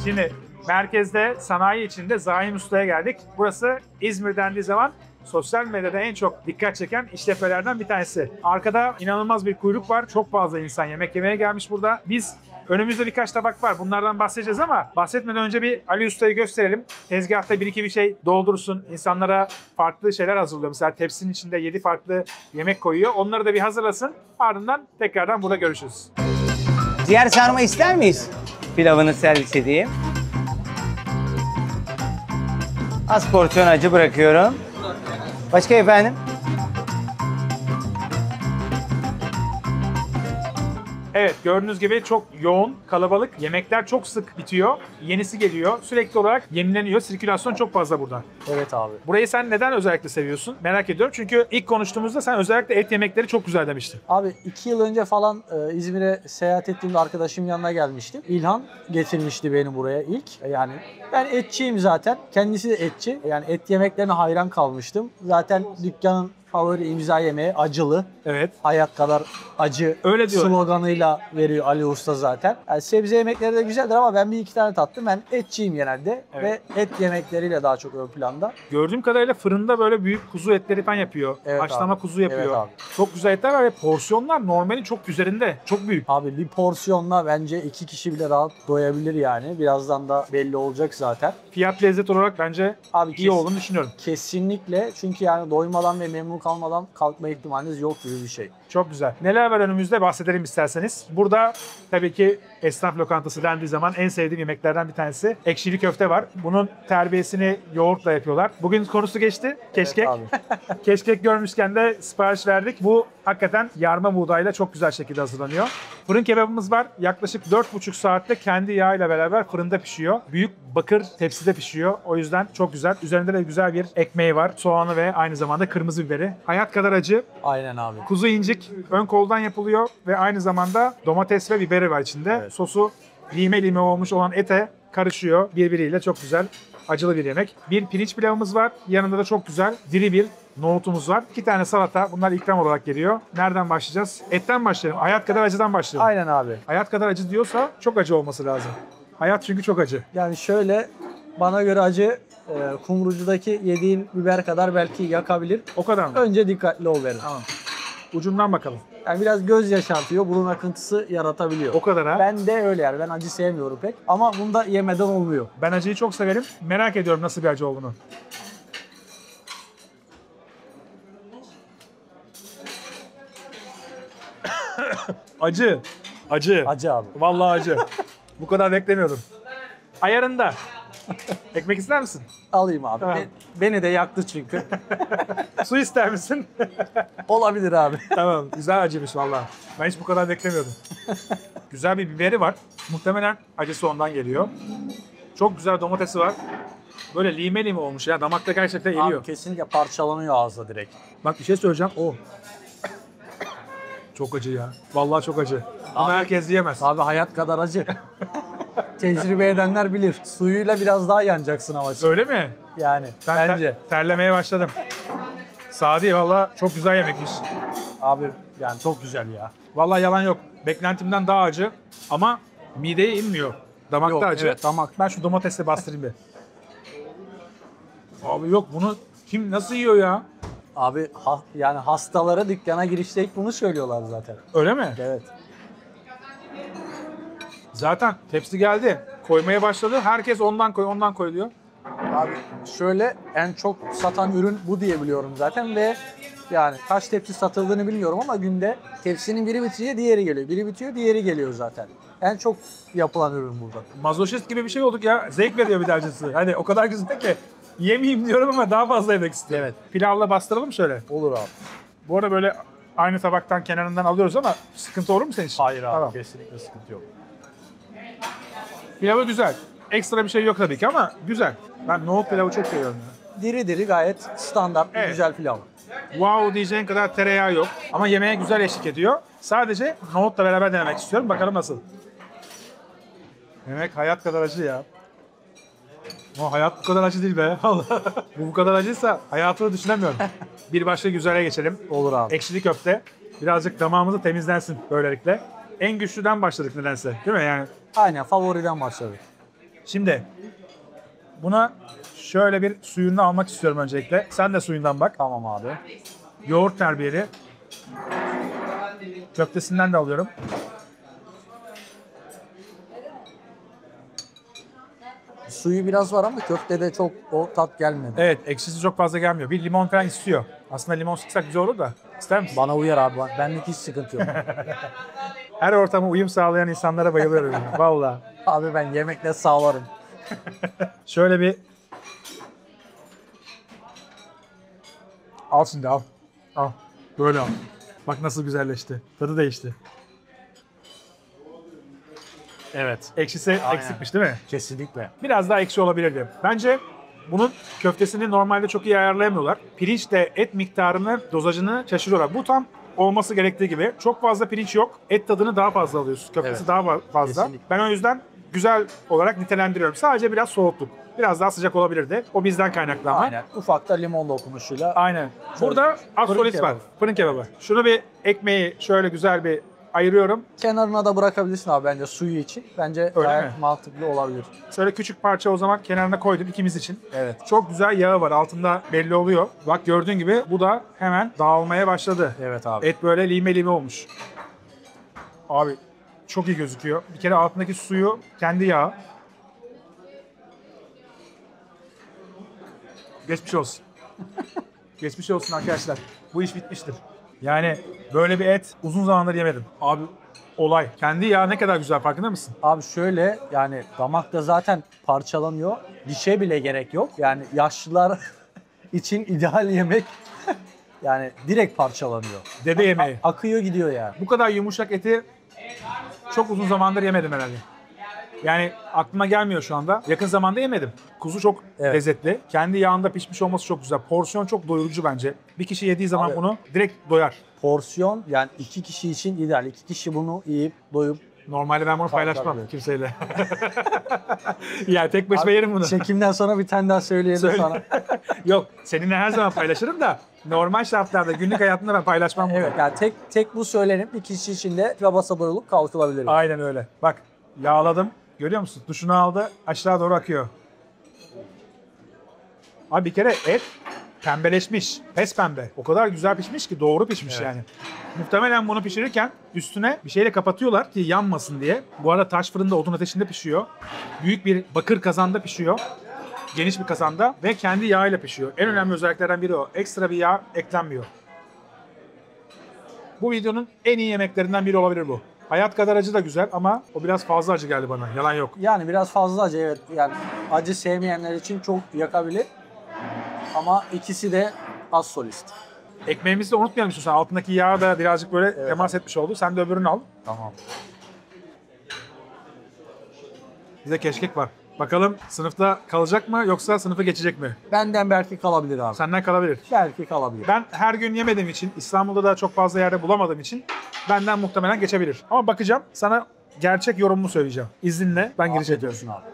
Şimdi merkezde, sanayi içinde Zaim Usta'ya geldik. Burası İzmir dendiği zaman sosyal medyada en çok dikkat çeken işletmelerden bir tanesi. Arkada inanılmaz bir kuyruk var. Çok fazla insan yemek yemeye gelmiş burada. Biz önümüzde birkaç tabak var. Bunlardan bahsedeceğiz ama bahsetmeden önce bir Ali Usta'yı gösterelim. Tezgahta bir iki bir şey doldursun. İnsanlara farklı şeyler hazırlıyor. Mesela tepsinin içinde 7 farklı yemek koyuyor. Onları da bir hazırlasın. Ardından tekrardan burada görüşürüz. Ciğer sarma ister miyiz? Pilavını servis edeyim. Az porsiyon acı bırakıyorum. Başka efendim? Evet, gördüğünüz gibi çok yoğun, kalabalık. Yemekler çok sık bitiyor. Yenisi geliyor. Sürekli olarak yenileniyor. Sirkülasyon çok fazla burada. Evet abi. Burayı sen neden özellikle seviyorsun? Merak ediyorum. Çünkü ilk konuştuğumuzda sen özellikle et yemekleri çok güzel demiştin. Abi 2 yıl önce falan İzmir'e seyahat ettiğimde arkadaşım yanına gelmiştim. İlhan getirmişti beni buraya ilk. Yani ben etçiyim zaten. Kendisi de etçi. Yani et yemeklerine hayran kalmıştım. Zaten dükkanın favori imza yemeği acılı. Evet. Hayat kadar acı Öyle diyor. sloganıyla veriyor Ali Usta zaten. Yani sebze yemekleri de güzeldir ama ben bir iki tane tattım. Ben etçiyim genelde Evet. ve et yemekleriyle daha çok ön planda. Gördüğüm kadarıyla fırında böyle büyük kuzu etleri falan yapıyor. Evet Haşlama abi. kuzu yapıyor. Evet abi. Çok güzel etler var ve porsiyonlar normalin çok üzerinde. Çok büyük. Abi bir porsiyonla bence 2 kişi bile rahat doyabilir yani. Birazdan da belli olacak zaten. Fiyat lezzet olarak bence Abi iyi olduğunu düşünüyorum. Kesinlikle, çünkü yani doymadan ve memnun kalmadan kalkma ihtimaliniz yok gibi bir şey. Çok güzel. Neler var önümüzde bahsedelim isterseniz. Burada tabii ki esnaf lokantası dendiği zaman en sevdiğim yemeklerden bir tanesi ekşili köfte var. Bunun terbiyesini yoğurtla yapıyorlar. Bugün konusu geçti. Keşkek. Evet abi. Keşkek görmüşken de sipariş verdik. Bu hakikaten yarma buğdayla çok güzel şekilde hazırlanıyor. Fırın kebabımız var. Yaklaşık 4,5 saatte kendi yağıyla beraber fırında pişiyor. Büyük bakır tepside pişiyor. O yüzden çok güzel. Üzerinde de güzel bir ekmeği var. Soğanı ve aynı zamanda kırmızı biberi. Hayat kadar acı. Aynen abi. Kuzu incik ön koldan yapılıyor ve aynı zamanda domates ve biberi var içinde. Evet. Sosu lime lime olmuş olan ete karışıyor birbiriyle, çok güzel. Acılı bir yemek. Bir pirinç pilavımız var. Yanında da çok güzel diri bir nohutumuz var. 2 tane salata. Bunlar ikram olarak geliyor. Nereden başlayacağız? Etten başlayalım. Hayat kadar acıdan başlayalım. Aynen abi. Hayat kadar acı diyorsa çok acı olması lazım. Hayat çünkü çok acı. Yani şöyle, bana göre acı kumrucudaki yediğin biber kadar belki yakabilir. O kadar mı? Önce dikkatli ol benim. Tamam. Ucundan bakalım. Yani biraz göz yaşartıyor, burun akıntısı yaratabiliyor. O kadar ha. Ben de öyle yani. Ben acı sevmiyorum pek. Ama bunda yemeden olmuyor. Ben acıyı çok severim. Merak ediyorum nasıl bir acı olduğunu. Acı. Acı. Acı abi. Vallahi acı. Bu kadar beklemiyordum. Ayarında. Ekmek ister misin? Alayım abi. Tamam. Beni de yaktı çünkü. Su ister misin? Olabilir abi. Tamam. Güzel acıymış vallahi. Ben hiç bu kadar beklemiyordum. Güzel bir biberi var. Muhtemelen acısı ondan geliyor. Çok güzel domatesi var. Böyle lime lime olmuş ya. Damakta gerçekten eriyor. Abi kesinlikle parçalanıyor ağızda direkt. Bak bir şey söyleyeceğim. O. Çok acı ya. Vallahi çok acı. Ama Abi- herkes yiyemez. Abi hayat kadar acı. tecrübe edenler bilir. Suyuyla biraz daha yanacaksın ama. Öyle mi? Yani Ben bence. terlemeye başladım. Sadi valla çok güzel yemekmiş. Abi yani çok güzel ya. Vallahi yalan yok. Beklentimden daha acı ama mideye inmiyor. Damakta Yok, acı. evet, damak. Ben şu domatesle bastırayım bir. Abi yok bunu kim nasıl yiyor ya? Abi yani hastalara dükkana girişte ilk bunu söylüyorlar zaten. Öyle mi? Evet. Zaten tepsi geldi. Koymaya başladı. Herkes ondan koy, ondan koy diyor. Abi şöyle en çok satan ürün bu diye biliyorum zaten ve yani kaç tepsi satıldığını bilmiyorum ama günde tepsinin biri bitince diğeri geliyor. Biri bitiyor, diğeri geliyor zaten. En çok yapılan ürün burada. Mazoşist gibi bir şey olduk ya. Zevk veriyor bir de acısı. Hani o kadar güzel ki yemeyeyim diyorum ama daha fazla yemek istiyorum. Evet. Pilavla bastıralım şöyle. Olur abi. Bu arada böyle aynı tabaktan kenarından alıyoruz ama sıkıntı olur mu senin için? Hayır abi, Tamam. kesinlikle sıkıntı yok. Pilavı güzel. Ekstra bir şey yok tabii ki ama güzel. Ben nohut pilavı çok seviyorum ya. Diri diri gayet standart bir Evet. güzel pilav. Wow diyeceğin kadar tereyağı yok. Ama yemeğe güzel eşlik ediyor. Sadece nohutla beraber denemek istiyorum. Bakalım nasıl. Yemek hayat kadar acı ya. O hayat bu kadar acı değil be. Vallahi. Bu kadar acıysa hayatını düşünemiyorum. Bir başka güzele geçelim. Olur abi. Ekşili köfte. Birazcık damağımızı temizlensin böylelikle. En güçlüden başladık nedense. Değil mi yani? Aynen favoriden başladık. Şimdi buna şöyle bir suyunu almak istiyorum öncelikle. Sen de suyundan bak. Tamam abi. Yoğurt terbiyeli. Köftesinden de alıyorum. Suyu biraz var ama köftede çok o tat gelmedi. Evet, ekşisi çok fazla gelmiyor. Bir limon falan istiyor. Aslında limon sıksak güzel olur da. İster misin? Bana uyar abi. Benlik hiç sıkıntı yok. Her ortama uyum sağlayan insanlara bayılıyorum. Vallahi. Abi ben yemekle sağlarım. Şöyle bir... Al şimdi al. Al. Böyle al. Bak nasıl güzelleşti. Tadı değişti. Evet. Ekşisi Aynen. eksikmiş değil mi? Kesinlikle. Biraz daha ekşi olabilirdi. Bence bunun köftesini normalde çok iyi ayarlayamıyorlar. Pirinç de et miktarını, dozajını şaşırıyorlar. Bu tam olması gerektiği gibi. Çok fazla pirinç yok. Et tadını daha fazla alıyorsun. Köftesi Evet. daha fazla. Kesinlikle. Ben o yüzden güzel olarak nitelendiriyorum. Sadece biraz soğukluk. Biraz daha sıcak olabilirdi. O bizden kaynaklı ama. Aynen. Ufak da limon dokunuşuyla. Aynen. Burada assolis var. kebabı. Fırın kebabı. Şunu bir ekmeği şöyle güzel bir ayırıyorum. Kenarına da bırakabilirsin abi bence suyu için. Bence Öyle gayet mi? mantıklı olabilir. Şöyle küçük parça o zaman kenarına koydum ikimiz için. Evet. Çok güzel yağı var. Altında belli oluyor. Bak gördüğün gibi bu da hemen dağılmaya başladı. Evet abi. Et böyle lime lime olmuş. Abi çok iyi gözüküyor. Bir kere altındaki suyu kendi yağı. Geçmiş olsun. Geçmiş olsun arkadaşlar. Bu iş bitmiştir. Yani böyle bir et uzun zamandır yemedim. Abi olay. Kendi yağı ne kadar güzel farkında mısın? Abi şöyle yani damakta zaten parçalanıyor. Dişe bile gerek yok. Yani yaşlılar için ideal yemek yani direkt parçalanıyor. Dede yemeği. Akıyor gidiyor yani. Bu kadar yumuşak eti çok uzun zamandır yemedim herhalde. Yani aklıma gelmiyor şu anda. Yakın zamanda yemedim. Kuzu çok Evet. lezzetli. Kendi yağında pişmiş olması çok güzel. Porsiyon çok doyurucu bence. Bir kişi yediği zaman Abi- bunu direkt doyar. Porsiyon yani 2 kişi için ideal. 2 kişi bunu yiyip doyup Normalde ben bunu paylaşmam tabii. kimseyle. Yani tek başıma Abi, yerim bunu. çekimden sonra bir tane daha söyleyelim Söyle. sana. Yok seninle her zaman paylaşırım da normal şartlarda günlük hayatımda ben paylaşmam bunu. Evet yani tek bu söylenim. 2 kişi için de basa doyulup kalkılabilir. Aynen öyle. Bak yağladım. Görüyor musun? Duşunu aldı. Aşağı doğru akıyor. Abi bir kere et pembeleşmiş. Pes pembe. O kadar güzel pişmiş ki doğru pişmiş Evet. yani. Muhtemelen bunu pişirirken üstüne bir şeyle kapatıyorlar ki yanmasın diye. Bu arada taş fırında odun ateşinde pişiyor. Büyük bir bakır kazanda pişiyor. Geniş bir kazanda ve kendi yağıyla pişiyor. En önemli özelliklerden biri o. Ekstra bir yağ eklenmiyor. Bu videonun en iyi yemeklerinden biri olabilir bu. Hayat kadar acı da güzel ama o biraz fazla acı geldi bana. Yalan yok. Yani biraz fazla acı evet. Yani acı sevmeyenler için çok yakabilir. Ama ikisi de az solist. Ekmeğimizi de unutmayalım istiyorsan. Altındaki yağ da birazcık böyle temas etmiş oldu. Sen de öbürünü al. Tamam. Bize keşkek var. Bakalım sınıfta kalacak mı yoksa sınıfı geçecek mi? Benden belki kalabilir abi. Senden kalabilir. Belki kalabilir. Ben her gün yemediğim için, İstanbul'da da çok fazla yerde bulamadığım için benden muhtemelen geçebilir. Ama bakacağım. Sana gerçek yorumumu söyleyeceğim. İzninle ben giriş ediyorum. Abi.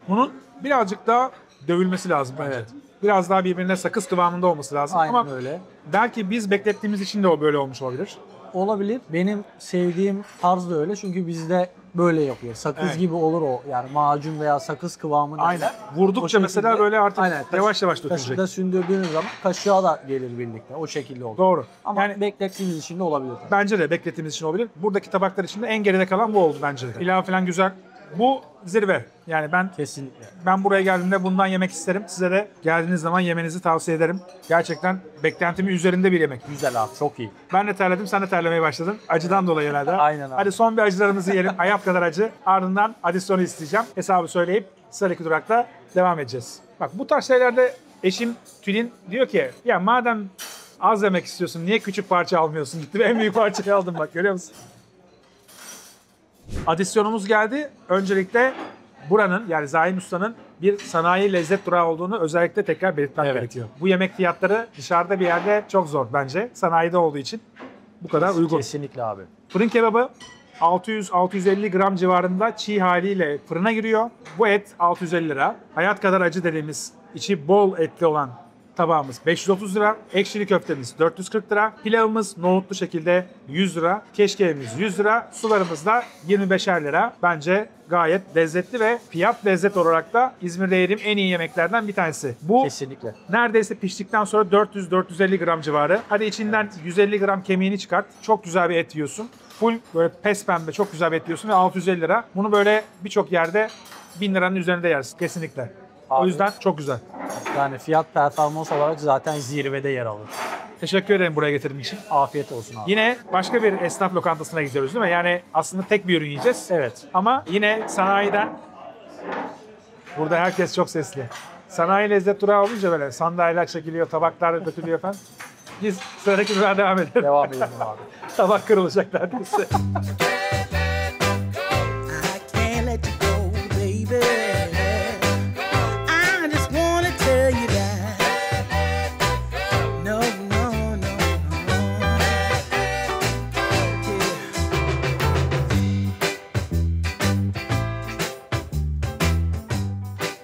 Bunun birazcık daha dövülmesi lazım bence. Evet. Biraz daha birbirine sakız kıvamında olması lazım. Aynen Ama öyle. belki biz beklettiğimiz için de o böyle olmuş olabilir. Olabilir. Benim sevdiğim tarz da öyle çünkü bizde böyle yapıyor. Sakız Evet. gibi olur o. Yani macun veya sakız kıvamında. Aynen. Vurdukça O mesela şekilde- böyle artık Aynen, yavaş yavaş dökülecek. Kaşıkla sündürdüğünüz zaman kaşığa da gelir birlikte. O şekilde olur. Doğru. Ama Yani beklettiğimiz için de olabilir. bence de beklettiğimiz için olabilir. Buradaki tabaklar içinde en geride kalan bu oldu bence de. İlave falan güzel. Bu zirve. Yani Kesinlikle. ben buraya geldiğimde bundan yemek isterim. Size de geldiğiniz zaman yemenizi tavsiye ederim. Gerçekten beklentimin üzerinde bir yemek. Güzel abi, çok iyi. Ben de terledim, sen de terlemeye başladın. Acıdan dolayı herhalde. Aynen abi. Hadi son bir acılarımızı yiyelim. Hayat kadar acı. Ardından adisyonu isteyeceğim. Hesabı söyleyip sıradaki durakta devam edeceğiz. Bak bu tarz şeylerde eşim Tülin diyor ki ya madem az yemek istiyorsun niye küçük parça almıyorsun? Gitti ve en büyük parçayı aldım bak görüyor musun? Adisyonumuz geldi. Öncelikle buranın yani Zaim Usta'nın bir sanayi lezzet durağı olduğunu özellikle tekrar belirtmem Evet. gerekiyor. Bu yemek fiyatları dışarıda bir yerde çok zor bence. Sanayide olduğu için bu kadar uygun. Kesinlikle abi. Fırın kebabı 600-650 gram civarında çiğ haliyle fırına giriyor. Bu et 650 lira. Hayat kadar acı dediğimiz içi bol etli olan tabağımız 530 lira. Ekşili köftemiz 440 lira. Pilavımız nohutlu şekilde 100 lira. Keşkeğimiz 100 lira. Sularımız da 25'er lira. Bence gayet lezzetli ve fiyat lezzet olarak da İzmir'de yediğim en iyi yemeklerden bir tanesi. Bu Kesinlikle. neredeyse piştikten sonra 400-450 gram civarı. Hadi içinden 150 gram kemiğini çıkart. Çok güzel bir et yiyorsun. Full böyle pes pembe çok güzel bir et yiyorsun ve 650 lira. Bunu böyle birçok yerde 1000 liranın üzerinde yersin kesinlikle. O Abi. yüzden çok güzel. Yani fiyat performans olarak zaten zirvede yer alır. Teşekkür ederim buraya getirdiğin için. Afiyet olsun abi. Yine başka bir esnaf lokantasına gidiyoruz değil mi? Yani aslında tek bir ürün yiyeceğiz. Evet. Ama yine sanayiden burada herkes çok sesli. Sanayi lezzet durağı olunca böyle sandalyeler çekiliyor, tabaklar dökülüyor falan. Biz sıradaki durağa devam edelim. Devam edelim abi. Tabak kırılacak neredeyse. I can't let you go, baby. I just wanna tell you that. No, no, no, no.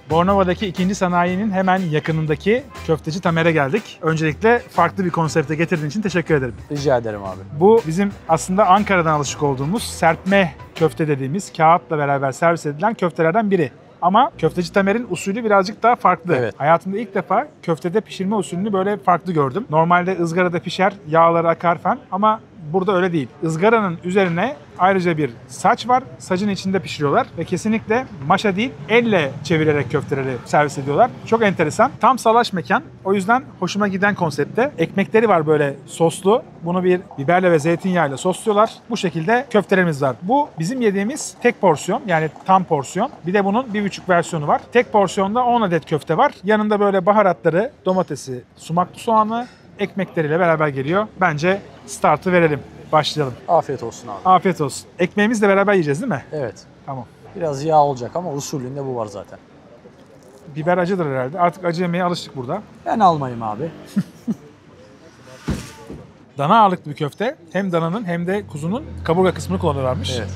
Bornova'daki ikinci sanayinin hemen yakınındaki köfteci Tamer'e geldik. Öncelikle farklı bir konsepte getirdiğin için teşekkür ederim. Rica ederim abi. Bu bizim aslında Ankara'dan alışık olduğumuz serpme köfte dediğimiz kağıtla beraber servis edilen köftelerden biri. Ama köfteci Tamer'in usulü birazcık daha farklı. Evet. Hayatımda ilk defa köftede pişirme usulünü böyle farklı gördüm. Normalde ızgarada pişer, yağları akar falan ama burada öyle değil. Izgaranın üzerine ayrıca bir saç var. Sacın içinde pişiriyorlar ve kesinlikle maşa değil, elle çevirerek köfteleri servis ediyorlar. Çok enteresan. Tam salaş mekan. O yüzden hoşuma giden konsepte. Ekmekleri var böyle soslu. Bunu bir biberle ve zeytinyağıyla sosluyorlar. Bu şekilde köftelerimiz var. Bu bizim yediğimiz tek porsiyon yani tam porsiyon. Bir de bunun 1,5 versiyonu var. Tek porsiyonda 10 adet köfte var. Yanında böyle baharatları, domatesi, sumaklı soğanı, ekmekleriyle beraber geliyor. Bence startı verelim. Başlayalım. Afiyet olsun abi. Afiyet olsun. Ekmeğimizle beraber yiyeceğiz değil mi? Evet. Tamam. Biraz yağ olacak ama usulünde bu var zaten. Biber acıdır herhalde. Artık acı yemeye alıştık burada. Ben almayayım abi. Dana ağırlıklı bir köfte. Hem dananın hem de kuzunun kaburga kısmını kullanıyorlarmış. Evet.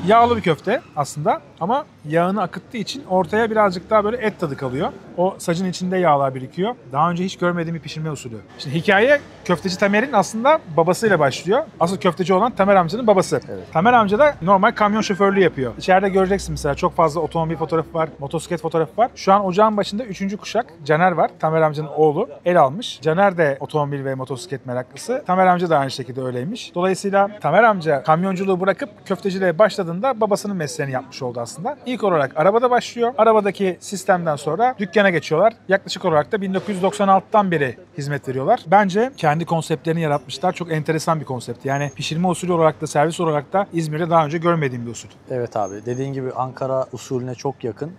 Yağlı bir köfte aslında ama yağını akıttığı için ortaya birazcık daha böyle et tadı kalıyor. O sacın içinde yağlar birikiyor. Daha önce hiç görmediğim bir pişirme usulü. Şimdi hikaye köfteci Tamer'in aslında babasıyla başlıyor. Asıl köfteci olan Tamer amcanın babası. Evet. Tamer amca da normal kamyon şoförlüğü yapıyor. İçeride göreceksin mesela çok fazla otomobil fotoğrafı var, motosiklet fotoğrafı var. Şu an ocağın başında 3. kuşak Caner var. Tamer amcanın oğlu. El almış. Caner de otomobil ve motosiklet meraklısı. Tamer amca da aynı şekilde öyleymiş. Dolayısıyla Tamer amca kamyonculuğu bırakıp köfteciliğe başladığında babasının mesleğini yapmış oldu aslında. İlk olarak arabada başlıyor. Arabadaki sistemden sonra dükkana geçiyorlar. Yaklaşık olarak da 1996'dan beri hizmet veriyorlar. Bence kendi konseptlerini yaratmışlar. Çok enteresan bir konsept. Yani pişirme usulü olarak da servis olarak da İzmir'de daha önce görmediğim bir usul. Evet abi. Dediğin gibi Ankara usulüne çok yakın.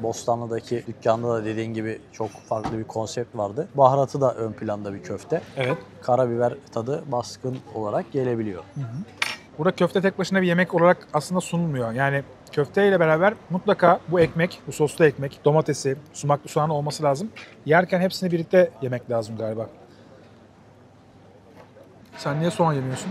Bostanlı'daki dükkanda da dediğin gibi çok farklı bir konsept vardı. Baharatı da ön planda bir köfte. Evet. Karabiber tadı baskın olarak gelebiliyor. Burada köfte tek başına bir yemek olarak aslında sunulmuyor. Yani köfteyle beraber mutlaka bu ekmek, bu soslu ekmek, domatesi, sumaklı soğanı olması lazım. Yerken hepsini birlikte yemek lazım galiba. Sen niye soğan yemiyorsun?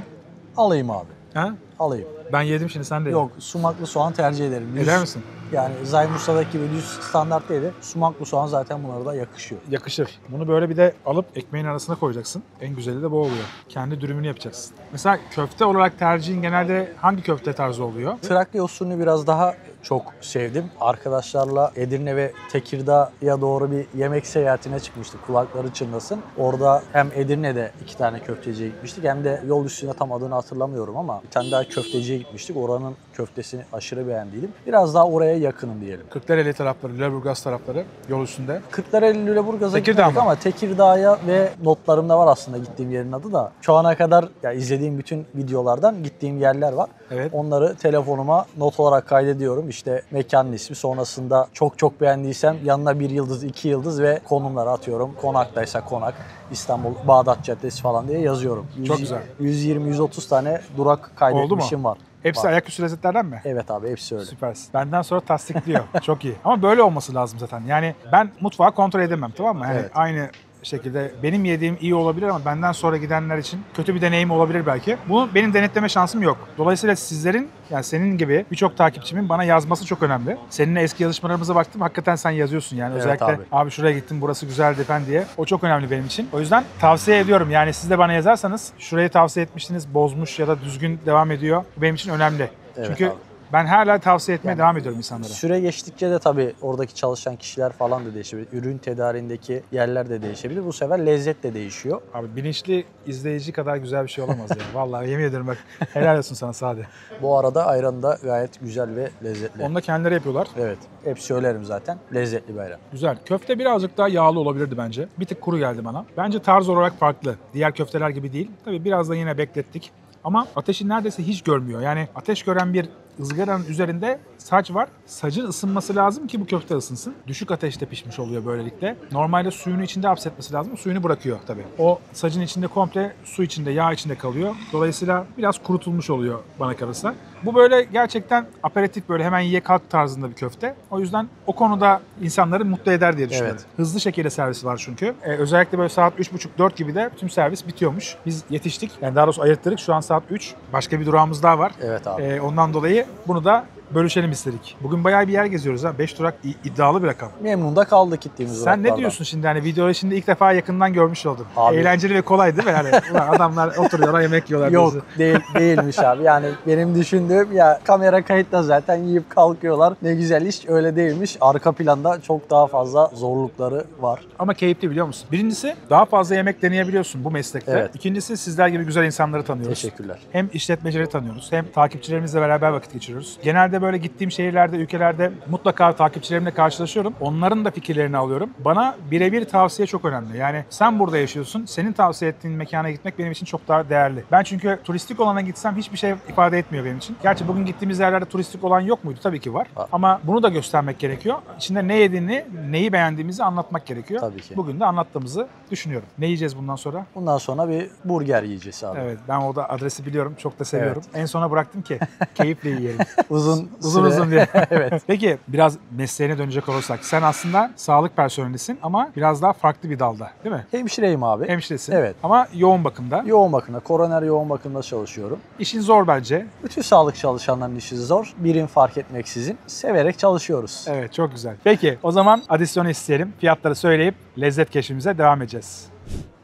Alayım abi. Ha? Alayım. Ben yedim şimdi sen de ye. Yok, sumaklı soğan tercih ederim. Eder misin? Yani Zaymusa'daki gibi düz standart değil de sumaklı soğan zaten bunlara da yakışıyor. Yakışır. Bunu böyle bir de alıp ekmeğin arasına koyacaksın. En güzeli de bu oluyor. Kendi dürümünü yapacaksın. Mesela köfte olarak tercihin genelde hangi köfte tarzı oluyor? Trakya usulünü biraz daha çok sevdim. Arkadaşlarla Edirne ve Tekirdağ'a doğru bir yemek seyahatine çıkmıştık. Kulakları çınlasın. Orada hem Edirne'de 2 tane köfteciye gitmiştik hem de yol üstünde tam adını hatırlamıyorum ama bir tane daha köfteciye gitmiştik. Oranın köftesini aşırı beğendiydim. Biraz daha oraya yakınım diyelim. Kırklareli tarafları, Lüleburgaz tarafları yol üstünde. Kırklareli Lüleburgaz'a Tekirdağ gitmedik mı? ama Tekirdağ'a ve notlarımda var aslında gittiğim yerin adı da. Şu ana kadar ya izlediğim bütün videolardan gittiğim yerler var. Evet. Onları telefonuma not olarak kaydediyorum. İşte mekanın ismi, sonrasında çok beğendiysem yanına 1 yıldız, 2 yıldız ve konumları atıyorum. Konaktaysa konak, İstanbul Bağdat Caddesi falan diye yazıyorum. Çok güzel. 120-130 tane durak kaydetmişim var. Hepsi Var. ayaküstü lezzetlerden mi? Evet abi, hepsi öyle. Süpersin. Benden sonra tasdikliyor. Çok iyi. Ama böyle olması lazım zaten. Yani ben mutfağı kontrol edemem, tamam mı? Yani Evet. aynı şekilde benim yediğim iyi olabilir ama benden sonra gidenler için kötü bir deneyim olabilir belki. Bunu benim denetleme şansım yok. Dolayısıyla sizlerin, yani senin gibi birçok takipçimin bana yazması çok önemli. Seninle eski yazışmalarımıza baktım. Hakikaten sen yazıyorsun yani. Evet Özellikle abi. abi şuraya gittim, burası güzeldi falan diye. O çok önemli benim için. O yüzden tavsiye ediyorum. Yani siz de bana yazarsanız şurayı tavsiye etmiştiniz, bozmuş ya da düzgün devam ediyor. Bu benim için önemli. Evet Çünkü abi. ben hala tavsiye etmeye devam ediyorum insanlara. Süre geçtikçe de tabii oradaki çalışan kişiler falan da değişebilir. Ürün tedariğindeki yerler de değişebilir. Bu sefer lezzet de değişiyor. Abi bilinçli izleyici kadar güzel bir şey olamaz ya. Vallahi yemin ederim bak. Helal olsun sana Sade. Bu arada ayran da gayet güzel ve lezzetli. Onu da kendileri yapıyorlar. Evet. Hep söylerim zaten. Lezzetli bir ayran. Güzel. Köfte birazcık daha yağlı olabilirdi bence. Bir tık kuru geldi bana. Bence tarz olarak farklı. Diğer köfteler gibi değil. Tabii biraz da yine beklettik. Ama ateşi neredeyse hiç görmüyor. Yani ateş gören bir ızgaranın üzerinde saç var. Sacın ısınması lazım ki bu köfte ısınsın. Düşük ateşte pişmiş oluyor böylelikle. Normalde suyunu içinde hapsetmesi lazım. Suyunu bırakıyor tabii. O sacın içinde komple su içinde, yağ içinde kalıyor. Dolayısıyla biraz kurutulmuş oluyor bana kalırsa. Bu böyle gerçekten aperatif, böyle hemen ye kalk tarzında bir köfte. O yüzden o konuda insanları mutlu eder diye düşünüyorum. Evet. Hızlı şekilde servisi var çünkü. Özellikle böyle saat 3.30-4 gibi de tüm servis bitiyormuş. Biz yetiştik. Yani daha doğrusu ayırttık. Şu an saat 3. Başka bir durağımız daha var. Evet abi. Ondan dolayı bunu da bölüşelim istedik. Bugün bayağı bir yer geziyoruz ha. 5 durak iddialı bir rakam. Memnun da kaldık gittiğimiz Sen duraklardan. ne diyorsun şimdi? Hani videoyu şimdi ilk defa yakından görmüş oldum. Abi- Eğlenceli ve kolay değil mi? Yani ulan adamlar oturuyorlar, yemek yiyorlar. Yok diyorsun. değilmiş abi. Yani benim düşündüğüm ya kamera kayıtta zaten yiyip kalkıyorlar. Ne güzel iş, öyle değilmiş. Arka planda çok daha fazla zorlukları var. Ama keyifli, biliyor musun? Birincisi daha fazla yemek deneyebiliyorsun bu meslekte. Evet. İkincisi sizler gibi güzel insanları tanıyoruz. Teşekkürler. Hem işletmecileri tanıyoruz, hem takipçilerimizle beraber vakit geçiriyoruz. Genelde böyle gittiğim şehirlerde, ülkelerde mutlaka takipçilerimle karşılaşıyorum. Onların da fikirlerini alıyorum. Bana birebir tavsiye çok önemli. Yani sen burada yaşıyorsun, senin tavsiye ettiğin mekana gitmek benim için çok daha değerli. Ben çünkü turistik olana gitsem hiçbir şey ifade etmiyor benim için. Gerçi bugün gittiğimiz yerlerde turistik olan yok muydu? Tabii ki var. Var. Ama bunu da göstermek gerekiyor. İçinde ne yediğini, neyi beğendiğimizi anlatmak gerekiyor. Tabii ki. Bugün de anlattığımızı düşünüyorum. Ne yiyeceğiz bundan sonra? Bundan sonra bir burger yiyeceğiz abi. Evet, ben orada adresi biliyorum. Çok da seviyorum. En sona bıraktım ki keyifle yiyelim. Uzun Uzun diye. Evet. Peki biraz mesleğine dönecek olursak. Sen aslında sağlık personelisin ama biraz daha farklı bir dalda, değil mi? Hemşireyim abi. Hemşiresin. Evet. Ama yoğun bakımda. Yoğun bakımda, koroner yoğun bakımda çalışıyorum. İşin zor bence. Bütün sağlık çalışanlarının işi zor. Birim fark etmeksizin severek çalışıyoruz. Evet, çok güzel. Peki o zaman adisyonu isteyelim. Fiyatları söyleyip lezzet keşfimize devam edeceğiz.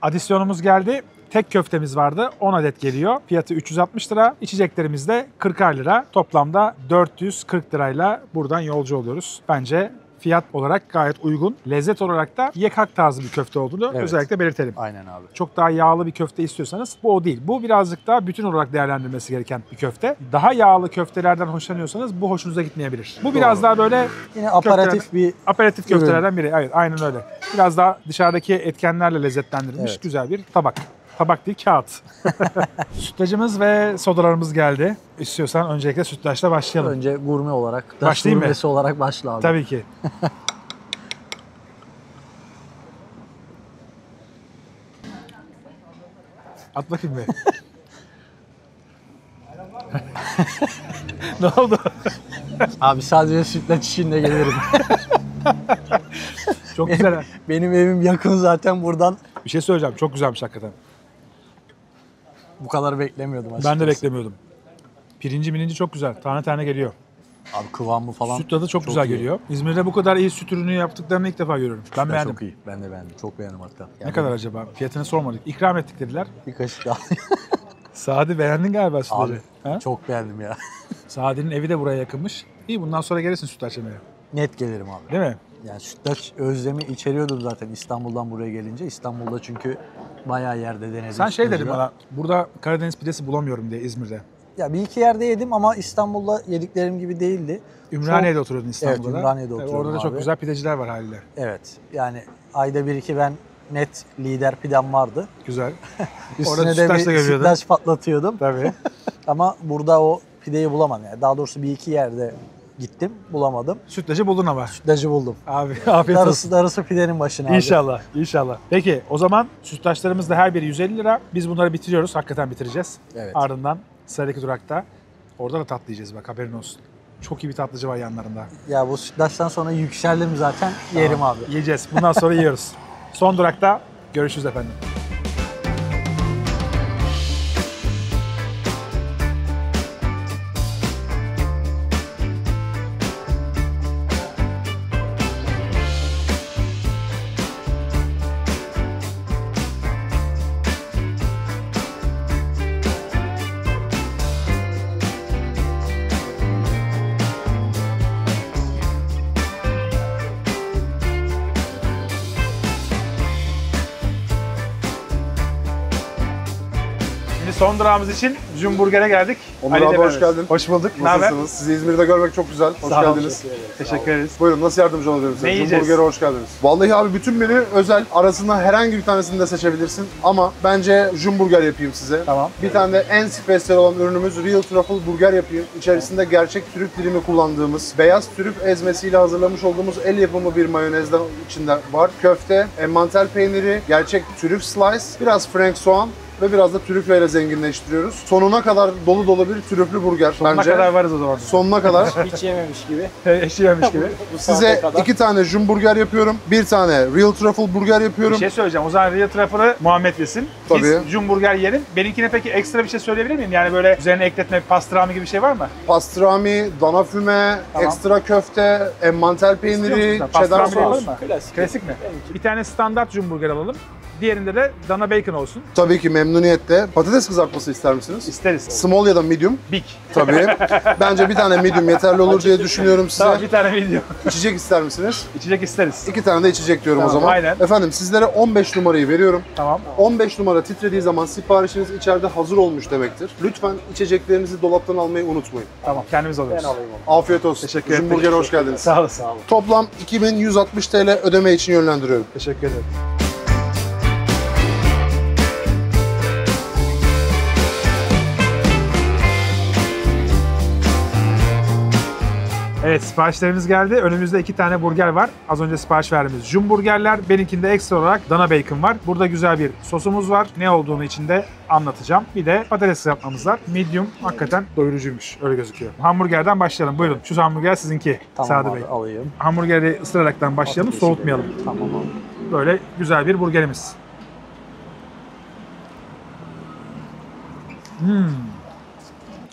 Adisyonumuz geldi. Tek köftemiz vardı. 10 adet geliyor. Fiyatı 360 lira. İçeceklerimiz de 40 lira. Toplamda 440 lirayla buradan yolcu oluyoruz. Bence fiyat olarak gayet uygun. Lezzet olarak da ye kalk tarzı bir köfte olduğunu Evet. özellikle belirtelim. Aynen abi. Çok daha yağlı bir köfte istiyorsanız bu o değil. Bu birazcık daha bütün olarak değerlendirilmesi gereken bir köfte. Daha yağlı köftelerden hoşlanıyorsanız bu hoşunuza gitmeyebilir. Bu biraz daha böyle Yine aperatif bir aperatif ürün. köftelerden biri. Evet, aynen öyle. Biraz daha dışarıdaki etkenlerle lezzetlendirilmiş Evet. güzel bir tabak. Tabak değil, kağıt. Sütlacımız ve sodalarımız geldi. İstiyorsan öncelikle sütlaçla başlayalım. önce gurme olarak, Başlayayım mı? gurmesi olarak başla abi. Tabii ki. At bakayım be. Ne oldu? Abi sadece sütlaç içinde gelirim. Çok güzel. Benim evim yakın zaten buradan. Bir şey söyleyeceğim. Çok güzelmiş hakikaten. Bu kadar beklemiyordum açıkçası. Ben de beklemiyordum. Pirinci çok güzel. Tane tane geliyor. Abi kıvamı falan Süt tadı çok güzel iyi. geliyor. İzmir'de bu kadar iyi süt ürünü yaptıklarını ilk defa görüyorum. Ben Süt de beğendim. Çok iyi. Ben de beğendim. Çok beğendim hatta. Ne kadar acaba? Fiyatını sormadık. İkram ettik dediler. Bir kaşık daha. Sadi beğendin galiba Abi sütleri. Ha? çok beğendim ya. Sadi'nin evi de buraya yakınmış. İyi bundan sonra gelirsin sütlaç yemeye. Net gelirim abi. Değil mi? Yani sütlaç özlemi içeriyordum zaten İstanbul'dan buraya gelince. İstanbul'da çünkü bayağı yerde denedim. Sen şey sütlacı dedin da. bana, burada Karadeniz pidesi bulamıyorum diye İzmir'de. Ya bir iki yerde yedim ama İstanbul'da yediklerim gibi değildi. Ümraniye'de oturuyordun İstanbul'da. Evet, Ümraniye'de Tabii oturuyorum Orada da çok abi. güzel pideciler var haliyle. Evet yani ayda bir iki ben net lider pidem vardı. Güzel. Üstüne Orada de sütlaç da bir geliyordun. sütlaç patlatıyordum. Tabii. Ama burada o pideyi bulamadım. Yani daha doğrusu bir iki yerde gittim bulamadım. Sütlacı buldun ama. Sütlacı buldum. Abi afiyet olsun. Darısı pidenin başına abi. İnşallah, inşallah. Peki o zaman sütlaçlarımız da her biri 150 lira. Biz bunları bitiriyoruz. Hakikaten bitireceğiz. Evet. Ardından sıradaki durakta orada da tatlı yiyeceğiz bak haberin olsun. Çok iyi bir tatlıcı var yanlarında. Ya bu sütlaçtan sonra yükseldim zaten yerim abi. Yiyeceğiz. Bundan sonra yiyoruz. Son durakta görüşürüz efendim. Şimdi son durağımız için Jumburger'e geldik. Onur Ali abi ile hoş beraberiz. geldin. Hoş bulduk. Ne haber? Nasılsınız? Sizi İzmir'de görmek çok güzel. Hoş Sağ olun. geldiniz. Teşekkür ederiz. Buyurun nasıl yardımcı olabilirim size? Ne yiyeceğiz? Jumburger'e hoş geldiniz. Vallahi abi bütün menü özel. Arasından herhangi bir tanesini de seçebilirsin. Ama bence Jumburger yapayım size. Tamam. Bir tane de en spesiyel olan ürünümüz Real Truffle Burger yapayım. İçerisinde gerçek trüf dilimi kullandığımız, beyaz trüf ezmesiyle hazırlamış olduğumuz el yapımı bir mayonezden içinde var. Köfte, emmental peyniri, gerçek trüf slice, biraz frank soğan ve biraz da trüfleyle zenginleştiriyoruz. Sonuna kadar dolu dolu bir trüflü burger Sonuna bence. kadar varız o zaman. Sonuna kadar. Hiç yememiş gibi. Eşiyemiş gibi. Size 2 tane Jumburger yapıyorum. 1 tane Real Truffle Burger yapıyorum. Bir şey söyleyeceğim. O zaman Real Truffle'ı Muhammed yesin. Biz Tabii. Jumburger yiyelim. Benimkine peki ekstra bir şey söyleyebilir miyim? Yani böyle üzerine ekletme, pastrami gibi bir şey var mı? Pastrami, dana füme, Tamam. ekstra köfte, emmental İstiyor peyniri, musun sen? cheddar Pastrami sos. yapalım mı? Klasik mi? Bir tane standart Jumburger alalım. Diğerinde de dana bacon olsun. Tabii ki memnuniyetle. Patates kızartması ister misiniz? İsteriz. Small ya da medium? Big. Tabii. Bence bir tane medium yeterli olur diye düşünüyorum size. Tamam bir tane video. İçecek ister misiniz? İçecek isteriz. 2 tane de içecek diyorum Tamam, o zaman. aynen. Efendim sizlere 15 numarayı veriyorum. Tamam. 15 numara titrediği zaman siparişiniz içeride hazır olmuş demektir. Lütfen içeceklerinizi dolaptan almayı unutmayın. Tamam. Kendimiz alıyoruz. Afiyet olsun. Teşekkür ederim. Jumburger'e hoş geldiniz. Sağ olasın. Toplam 2160 TL ödeme için yönlendiriyorum. Teşekkür ederim. Evet siparişlerimiz geldi. Önümüzde 2 tane burger var. Az önce sipariş verdiğimiz Jumburgerler. Benimkinde ekstra olarak dana bacon var. Burada güzel bir sosumuz var. Ne olduğunu içinde anlatacağım. Bir de patates kızartmamız var. Medium hakikaten doyurucuymuş. Öyle gözüküyor. Hamburgerden başlayalım. Buyurun. Şu hamburger sizinki. Tamam Sade abi Bey. alayım. Hamburgeri ısıraraktan başlayalım. Soğutmayalım. Tamam abi. Böyle güzel bir burgerimiz.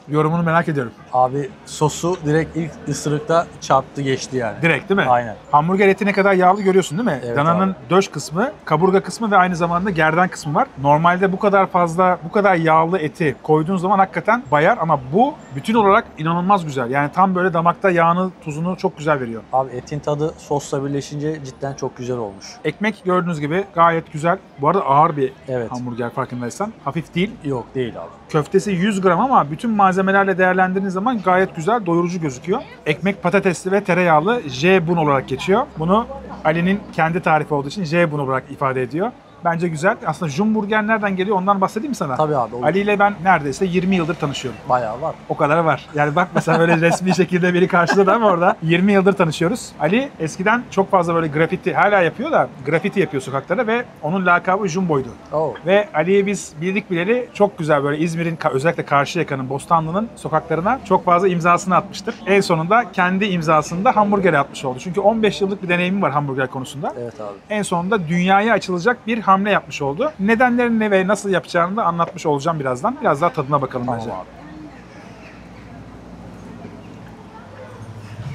Yorumunu merak ediyorum. Abi sosu direkt ilk ısırıkta çarptı geçti yani. Direkt değil mi? Aynen. Hamburger eti ne kadar yağlı görüyorsun değil mi? Evet Dananın abi. döş kısmı, kaburga kısmı ve aynı zamanda gerdan kısmı var. Normalde bu kadar fazla, bu kadar yağlı eti koyduğun zaman hakikaten bayar ama bu bütün olarak inanılmaz güzel. Yani tam böyle damakta yağını, tuzunu çok güzel veriyor. Abi etin tadı sosla birleşince cidden çok güzel olmuş. Ekmek gördüğünüz gibi gayet güzel. Bu arada ağır bir Evet. hamburger farkındaysan. Hafif değil. Yok değil abi. Köftesi 100 gram ama bütün malzemelerle değerlendirdiğiniz zaman gayet güzel, doyurucu gözüküyor. Ekmek patatesli ve tereyağlı J-bun olarak geçiyor. Bunu Ali'nin kendi tarifi olduğu için J-bun olarak ifade ediyor. Bence güzel. Aslında Jumburger nereden geliyor ondan bahsedeyim mi sana? Tabii abi olur. Ali ile ben neredeyse 20 yıldır tanışıyorum. Bayağı var. O kadar var. Yani bak mesela öyle resmi şekilde biri karşıladı ama orada 20 yıldır tanışıyoruz. Ali eskiden çok fazla böyle grafiti hala yapıyor da grafiti yapıyor sokaklara ve onun lakabı Jumbo'ydu. Oh. Ve Ali'yi biz bildik bileli çok güzel böyle İzmir'in özellikle Karşıyaka'nın, Bostanlı'nın sokaklarına çok fazla imzasını atmıştır. En sonunda kendi imzasını da hamburgere atmış oldu. Çünkü 15 yıllık bir deneyimi var hamburger konusunda. Evet abi. En sonunda dünyaya açılacak bir hamle yapmış oldu. Nedenlerini ve nasıl yapacağını da anlatmış olacağım birazdan. Biraz daha tadına bakalım bence. Tamam abi.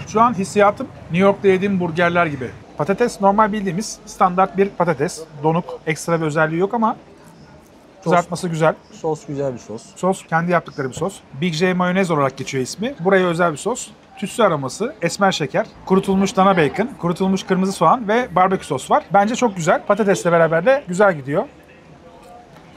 Şu an hissiyatım New York'ta yediğim burgerler gibi. Patates normal bildiğimiz standart bir patates. Donuk, ekstra bir özelliği yok ama kızartması güzel. Sos güzel bir sos. Sos kendi yaptıkları bir sos. Big J mayonez olarak geçiyor ismi. Buraya özel bir sos. Tütsü aroması, esmer şeker, kurutulmuş dana bacon, kurutulmuş kırmızı soğan ve barbekü sos var. Bence çok güzel. Patatesle beraber de güzel gidiyor.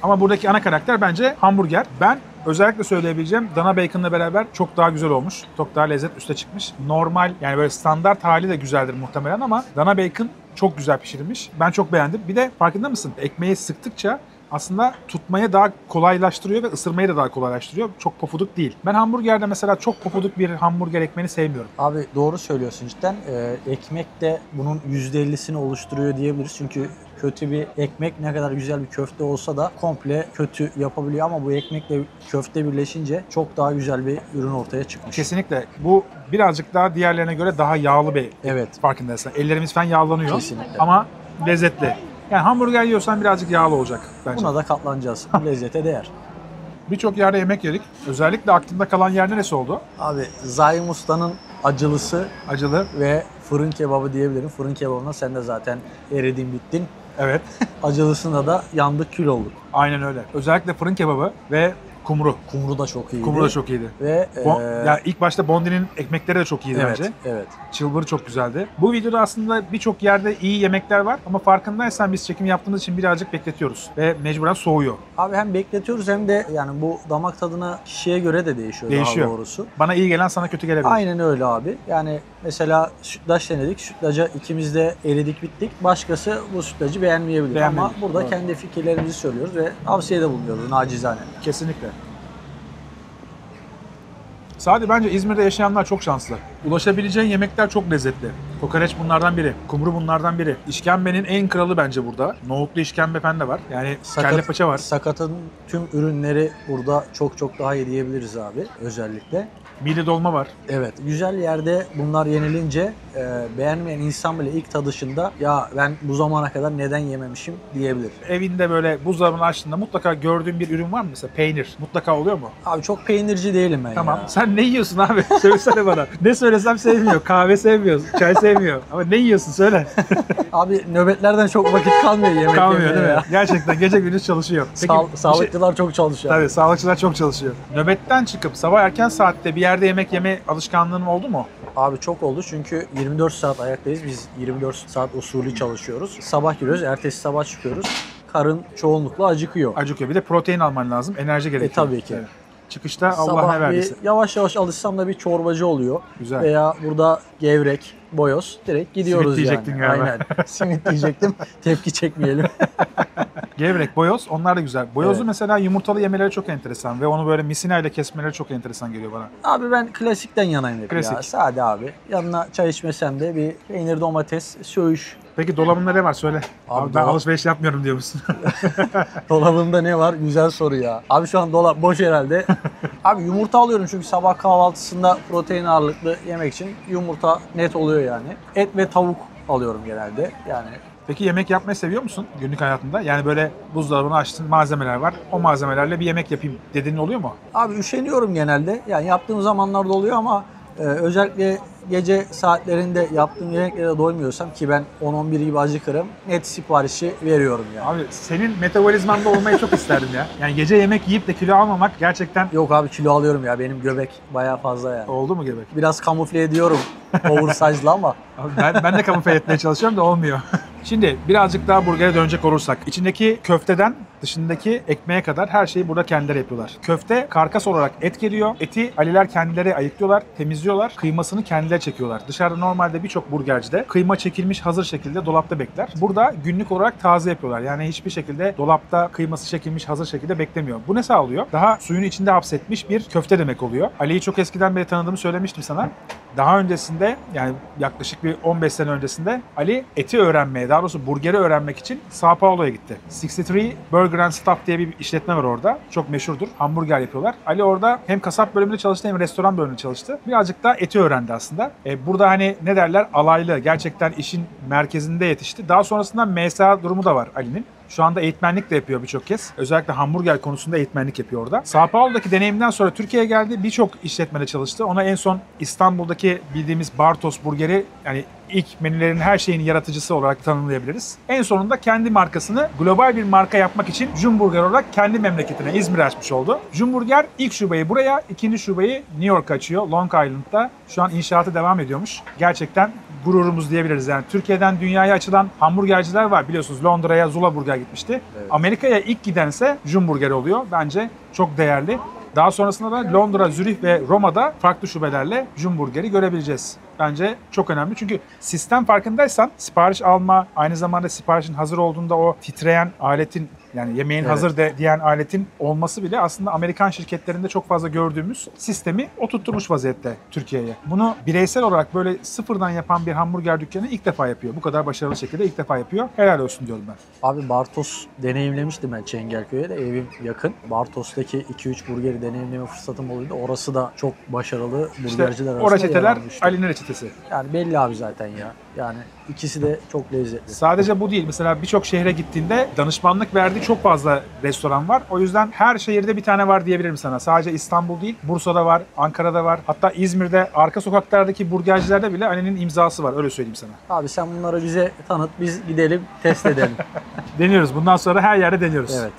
Ama buradaki ana karakter bence hamburger. Ben özellikle söyleyebileceğim dana bacon'la beraber çok daha güzel olmuş. Çok daha lezzet üste çıkmış. Normal yani böyle standart hali de güzeldir muhtemelen ama dana bacon çok güzel pişirilmiş. Ben çok beğendim. Bir de farkında mısın? Ekmeği sıktıkça aslında tutmayı daha kolaylaştırıyor ve ısırmayı da daha kolaylaştırıyor. Çok pofuduk değil. Ben hamburgerde mesela çok pofuduk bir hamburger ekmeğini sevmiyorum. Abi doğru söylüyorsun cidden. Ekmek de bunun %50'sini oluşturuyor diyebiliriz. Çünkü kötü bir ekmek ne kadar güzel bir köfte olsa da komple kötü yapabiliyor ama bu ekmekle köfte birleşince çok daha güzel bir ürün ortaya çıkmış. Kesinlikle. Bu birazcık daha diğerlerine göre daha yağlı bir Evet. farkındaysan. Ellerimiz falan yağlanıyor Kesinlikle. ama lezzetli. Yani hamburger yiyorsan birazcık yağlı olacak bence. Buna da katlanacağız. Lezzete değer. Birçok yerde yemek yedik. Özellikle aklımda kalan yer neresi oldu? Abi Zaim Usta'nın acılısı Acılı. ve fırın kebabı diyebilirim. Fırın kebabına sen de zaten eridin bittin. Evet. Acılısında da yandık kül olduk. Aynen öyle. Özellikle fırın kebabı ve kumru. Kumru da çok iyiydi. Kumru da çok iyiydi. Ve Ya ilk başta Bondi'nin ekmekleri de çok iyiydi evet, bence. evet. Çılbır çok güzeldi. Bu videoda aslında birçok yerde iyi yemekler var ama farkındaysan biz çekim yaptığımız için birazcık bekletiyoruz ve mecburen soğuyor. Abi hem bekletiyoruz hem de yani bu damak tadına kişiye göre de değişiyor, Değişiyor. daha doğrusu. Bana iyi gelen sana kötü gelebilir. Aynen öyle abi. Yani mesela sütlaç denedik. Sütlaca ikimiz de eridik bittik. Başkası bu sütlacı beğenmeyebilir. Ama Beğenmedik. burada Doğru. kendi fikirlerimizi söylüyoruz ve tavsiyede bulunuyoruz nacizane. Kesinlikle. Sadece bence İzmir'de yaşayanlar çok şanslı. Ulaşabileceğin yemekler çok lezzetli. Kokoreç bunlardan biri. Kumru bunlardan biri. İşkembenin en kralı bence burada. Nohutlu işkembe falan da var. Yani kelle paça var. Sakat'ın tüm ürünleri burada çok çok daha iyi diyebiliriz abi özellikle. Mide dolma var. Evet, güzel yerde bunlar yenilince beğenmeyen insan bile ilk tadışında ya ben bu zamana kadar neden yememişim diyebilir. Evinde böyle buzdolabını açtığında mutlaka gördüğün bir ürün var mı? Mesela peynir. Mutlaka oluyor mu? Abi çok peynirci değilim ben Tamam. ya. Sen ne yiyorsun abi? Söylesene bana. Ne söylesem sevmiyor. Kahve sevmiyor. Çay sevmiyor. Ama ne yiyorsun söyle. Abi nöbetlerden çok vakit kalmıyor yemek Kalmıyor yemeye değil mi? ya. Gerçekten gece gündüz çalışıyor. Peki, bir şey- Sağlıkçılar çok çalışıyor. Tabii sağlıkçılar çok çalışıyor. Nöbetten çıkıp sabah erken saatte bir yerde yemek yeme alışkanlığın oldu mu? Abi çok oldu çünkü 24 saat ayaktayız. Biz 24 saat usulü çalışıyoruz. Sabah giriyoruz, ertesi sabah çıkıyoruz. Karın çoğunlukla acıkıyor. Acıkıyor. Bir de protein alman lazım. Enerji gerekiyor. tabii ki. Evet. Çıkışta Allah Sabah ne verdiyse. bir yavaş yavaş alışsam da bir çorbacı oluyor. Güzel. Veya burada gevrek, boyoz direkt gidiyoruz Simit yani. diyecektin galiba. Aynen. Simit diyecektim. Tepki çekmeyelim. Gevrek, boyoz onlar da güzel. Boyozu Evet. mesela yumurtalı yemeleri çok enteresan ve onu böyle misinayla kesmeleri çok enteresan geliyor bana. Abi ben klasikten yanayım hep Klasik. ya. Sade abi. Yanına çay içmesem de bir peynir, domates, söğüş. Peki dolabında ne var söyle. Abi ben dolap- alışveriş yapmıyorum diyor musun? Dolabımda ne var? Güzel soru ya. Abi şu an dolap boş herhalde. Abi yumurta alıyorum çünkü sabah kahvaltısında protein ağırlıklı yemek için yumurta net oluyor yani. Et ve tavuk alıyorum genelde. Yani Peki yemek yapmayı seviyor musun günlük hayatında? Yani böyle buzdolabını açtın, malzemeler var. O malzemelerle bir yemek yapayım dediğin oluyor mu? abi üşeniyorum genelde. Yani yaptığım zamanlarda oluyor ama özellikle gece saatlerinde yaptığım yemeklere doymuyorsam ki ben 10-11 gibi acıkırım. Net siparişi veriyorum yani. Abi senin metabolizmanda olmayı çok isterdim ya. Yani gece yemek yiyip de kilo almamak gerçekten Yok abi kilo alıyorum ya. Benim göbek bayağı fazla yani. oldu mu göbek? Biraz kamufle ediyorum oversize'la ama. Abi ben de kamufle etmeye çalışıyorum da olmuyor. Şimdi birazcık daha burgere dönecek olursak. İçindeki köfteden dışındaki ekmeğe kadar her şeyi burada kendileri yapıyorlar. Köfte karkas olarak et geliyor. Eti Aliler kendileri ayıklıyorlar, temizliyorlar. Kıymasını kendileri çekiyorlar. Dışarıda normalde birçok burgercide kıyma çekilmiş hazır şekilde dolapta bekler. Burada günlük olarak taze yapıyorlar. Yani hiçbir şekilde dolapta kıyması çekilmiş hazır şekilde beklemiyor. Bu ne sağlıyor? Daha suyun içinde hapsetmiş bir köfte demek oluyor. Ali'yi çok eskiden beri tanıdığımı söylemiştim sana. Daha öncesinde yani yaklaşık bir 15 sene öncesinde Ali eti öğrenmeye, daha doğrusu burgeri öğrenmek için Sao Paulo'ya gitti. 63 Burger Burger and Stuff diye bir işletme var orada. Çok meşhurdur. Hamburger yapıyorlar. Ali orada hem kasap bölümünde çalıştı hem restoran bölümünde çalıştı. Birazcık da eti öğrendi aslında. Burada hani ne derler, alaylı, gerçekten işin merkezinde yetişti. Daha sonrasında MSA durumu da var Ali'nin. Şu anda eğitmenlik de yapıyor birçok kez. Özellikle hamburger konusunda eğitmenlik yapıyor orada. Sao Paulo'daki deneyiminden sonra Türkiye'ye geldi. Birçok işletmede çalıştı. Ona en son İstanbul'daki bildiğimiz Bartos Burger'i, yani ilk menülerin her şeyinin yaratıcısı olarak tanımlayabiliriz. En sonunda kendi markasını global bir marka yapmak için Jumburger olarak kendi memleketine, İzmir'e açmış oldu. Jumburger ilk şubeyi buraya, ikinci şubeyi New York'a açıyor. Long Island'da. Şu an inşaatı devam ediyormuş. Gerçekten gururumuz diyebiliriz. Yani Türkiye'den dünyaya açılan hamburgerciler var. Biliyorsunuz Londra'ya Zula Burger gitmişti. Evet. Amerika'ya ilk gidense Jumburger oluyor. Bence çok değerli. Daha sonrasında da Londra, Zürih ve Roma'da farklı şubelerle Jumburger'i görebileceğiz. Bence çok önemli. Çünkü sistem farkındaysan sipariş alma, aynı zamanda siparişin hazır olduğunda o titreyen aletin, yani yemeğin hazır diyen aletin olması bile aslında Amerikan şirketlerinde çok fazla gördüğümüz sistemi oturtmuş vaziyette Türkiye'ye. Bunu bireysel olarak böyle sıfırdan yapan bir hamburger dükkanı ilk defa yapıyor. Bu kadar başarılı şekilde ilk defa yapıyor. Helal olsun diyorum ben. Abi Bartos deneyimlemiştim ben Çengelköy'e de, evim yakın. Bartos'taki 2-3 burgeri deneyimleme fırsatım oldu. Orası da çok başarılı burgerciler arasında o reçeteler yer almıştı. Ali'nin reçetesi. Yani belli abi zaten ya. Yani ikisi de çok lezzetli. Sadece bu değil. Mesela birçok şehre gittiğinde danışmanlık verdiği çok fazla restoran var. O yüzden her şehirde bir tane var diyebilirim sana. Sadece İstanbul değil, Bursa'da var, Ankara'da var. Hatta İzmir'de arka sokaklardaki burgercilerde bile Ali'nin imzası var. Öyle söyleyeyim sana. Abi sen bunları bize tanıt, biz gidelim test edelim. Deniyoruz. Bundan sonra her yerde deniyoruz. Evet.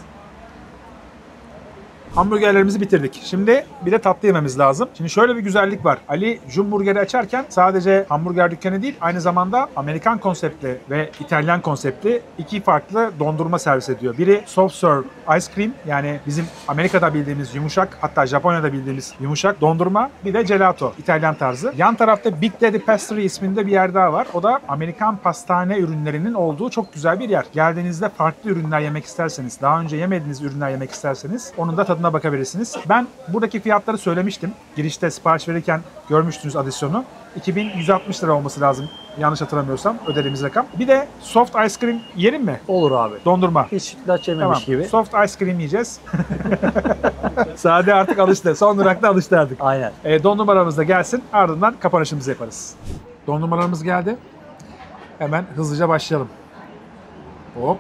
Hamburgerlerimizi bitirdik. Şimdi bir de tatlı yememiz lazım. Şimdi şöyle bir güzellik var. Ali Jumburger'i açarken sadece hamburger dükkanı değil, aynı zamanda Amerikan konseptli ve İtalyan konseptli iki farklı dondurma servis ediyor. Biri soft serve ice cream, yani bizim Amerika'da bildiğimiz yumuşak, hatta Japonya'da bildiğimiz yumuşak dondurma. Bir de gelato, İtalyan tarzı. Yan tarafta Big Daddy Pastry isminde bir yer daha var. O da Amerikan pastane ürünlerinin olduğu çok güzel bir yer. Geldiğinizde farklı ürünler yemek isterseniz, daha önce yemediğiniz ürünler yemek isterseniz onun da tadına bakabilirsiniz. Ben buradaki fiyatları söylemiştim. Girişte sipariş verirken görmüştünüz adisyonu. 2160 lira olması lazım. Yanlış hatırlamıyorsam ödediğimiz rakam. Bir de soft ice cream yiyelim mi? Olur abi. Dondurma. Hiç sütlaç yememiş gibi. Soft ice cream yiyeceğiz. Sade artık alıştı. Son durakta alıştı artık. Aynen. Dondurmalarımız da gelsin. Ardından kapanışımızı yaparız. Dondurmalarımız geldi. Hemen hızlıca başlayalım. Hop.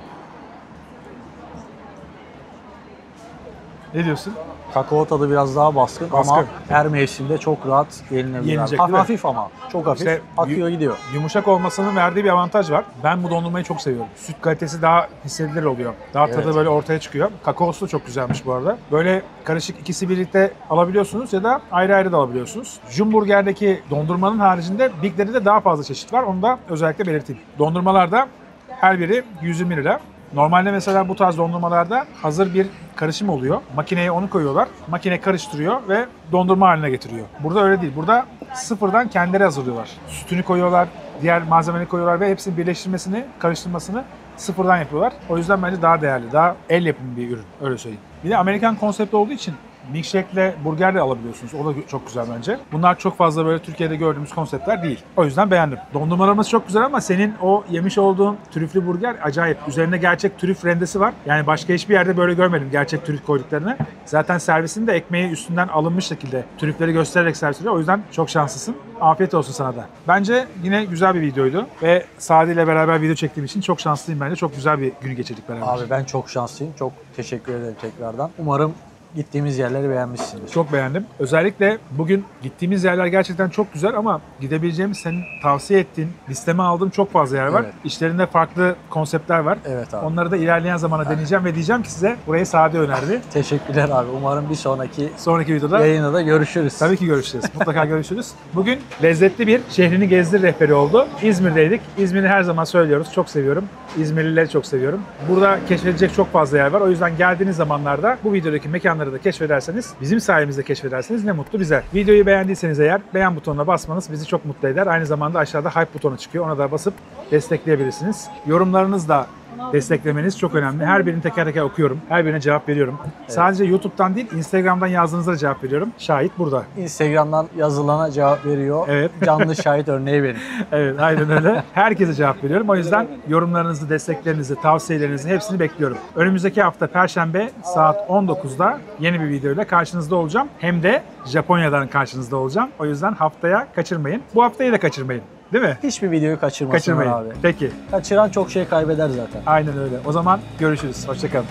Ne diyorsun? Kakao tadı biraz daha baskın, ama her mevsimde çok rahat yenilebilir. Yenecek, Hafif değil mi? hafif ama. Çok hafif. İşte akıyor gidiyor. Yumuşak olmasının verdiği bir avantaj var. Ben bu dondurmayı çok seviyorum. Süt kalitesi daha hissedilir oluyor. Daha tadı Evet. böyle ortaya çıkıyor. Kakaosu da çok güzelmiş bu arada. Böyle karışık ikisi birlikte alabiliyorsunuz ya da ayrı ayrı da alabiliyorsunuz. Jumburger'deki dondurmanın haricinde Big Daddy'de daha fazla çeşit var. Onu da özellikle belirteyim. Dondurmalarda her biri 120 lira. Normalde mesela bu tarz dondurmalarda hazır bir karışım oluyor. Makineye onu koyuyorlar. Makine karıştırıyor ve dondurma haline getiriyor. Burada öyle değil. Burada sıfırdan kendileri hazırlıyorlar. Sütünü koyuyorlar, diğer malzemeleri koyuyorlar ve hepsini birleştirmesini, karıştırmasını sıfırdan yapıyorlar. O yüzden bence daha değerli, daha el yapımı bir ürün. Öyle söyleyeyim. Bir de Amerikan konsepti olduğu için milkshake'le burger de alabiliyorsunuz. O da çok güzel bence. Bunlar çok fazla böyle Türkiye'de gördüğümüz konseptler değil. O yüzden beğendim. Dondurmalarımız çok güzel ama senin o yemiş olduğun trüflü burger acayip. Üzerinde gerçek trüf rendesi var. Yani başka hiçbir yerde böyle görmedim gerçek trüf koyduklarını. Zaten servisinde ekmeği üstünden alınmış şekilde trüfleri göstererek servis ediyor. O yüzden çok şanslısın. Afiyet olsun sana da. Bence yine güzel bir videoydu ve Sadi ile beraber video çektiğim için çok şanslıyım bence. Çok güzel bir günü geçirdik beraber. Abi ben çok şanslıyım. Çok teşekkür ederim tekrardan. Umarım gittiğimiz yerleri beğenmişsindir. Çok beğendim. Özellikle bugün gittiğimiz yerler gerçekten çok güzel ama gidebileceğimiz, senin tavsiye ettiğin, listeme aldığım çok fazla yer var. Evet. İçlerinde farklı konseptler var. Evet abi. Onları da ilerleyen zamana deneyeceğim ve diyeceğim ki size burayı Sadi önerdi. Teşekkürler abi. Umarım bir sonraki videoda yayında da görüşürüz. tabii ki görüşeceğiz. Mutlaka görüşürüz. Bugün lezzetli bir şehrini gezdir rehberi oldu. İzmir'deydik. İzmir'i her zaman söylüyoruz. Çok seviyorum. İzmirlileri çok seviyorum. Burada keşfedecek çok fazla yer var. O yüzden geldiğiniz zamanlarda bu videodaki mekanları da keşfederseniz, bizim sayemizde keşfederseniz ne mutlu bize. Videoyu beğendiyseniz eğer beğen butonuna basmanız bizi çok mutlu eder. Aynı zamanda aşağıda hype butonu çıkıyor. Ona da basıp destekleyebilirsiniz. Yorumlarınız da desteklemeniz çok önemli. Her birini teker teker okuyorum. Her birine cevap veriyorum. Sadece YouTube'dan değil, Instagram'dan yazdığınızda da cevap veriyorum. Şahit burada. Instagram'dan yazılana cevap veriyor. Evet. Canlı şahit örneği benim. Evet, aynen öyle. Herkese cevap veriyorum. O yüzden yorumlarınızı, desteklerinizi, tavsiyelerinizi hepsini bekliyorum. Önümüzdeki hafta Perşembe saat 19'da yeni bir videoyla karşınızda olacağım. Hem de Japonya'dan karşınızda olacağım. O yüzden haftaya kaçırmayın. Bu haftayı da kaçırmayın. Değil mi? Hiçbir videoyu kaçırmasınlar Kaçırmayın. abi. Peki. Kaçıran çok şey kaybeder zaten. Aynen öyle. O zaman görüşürüz. Hoşça kalın.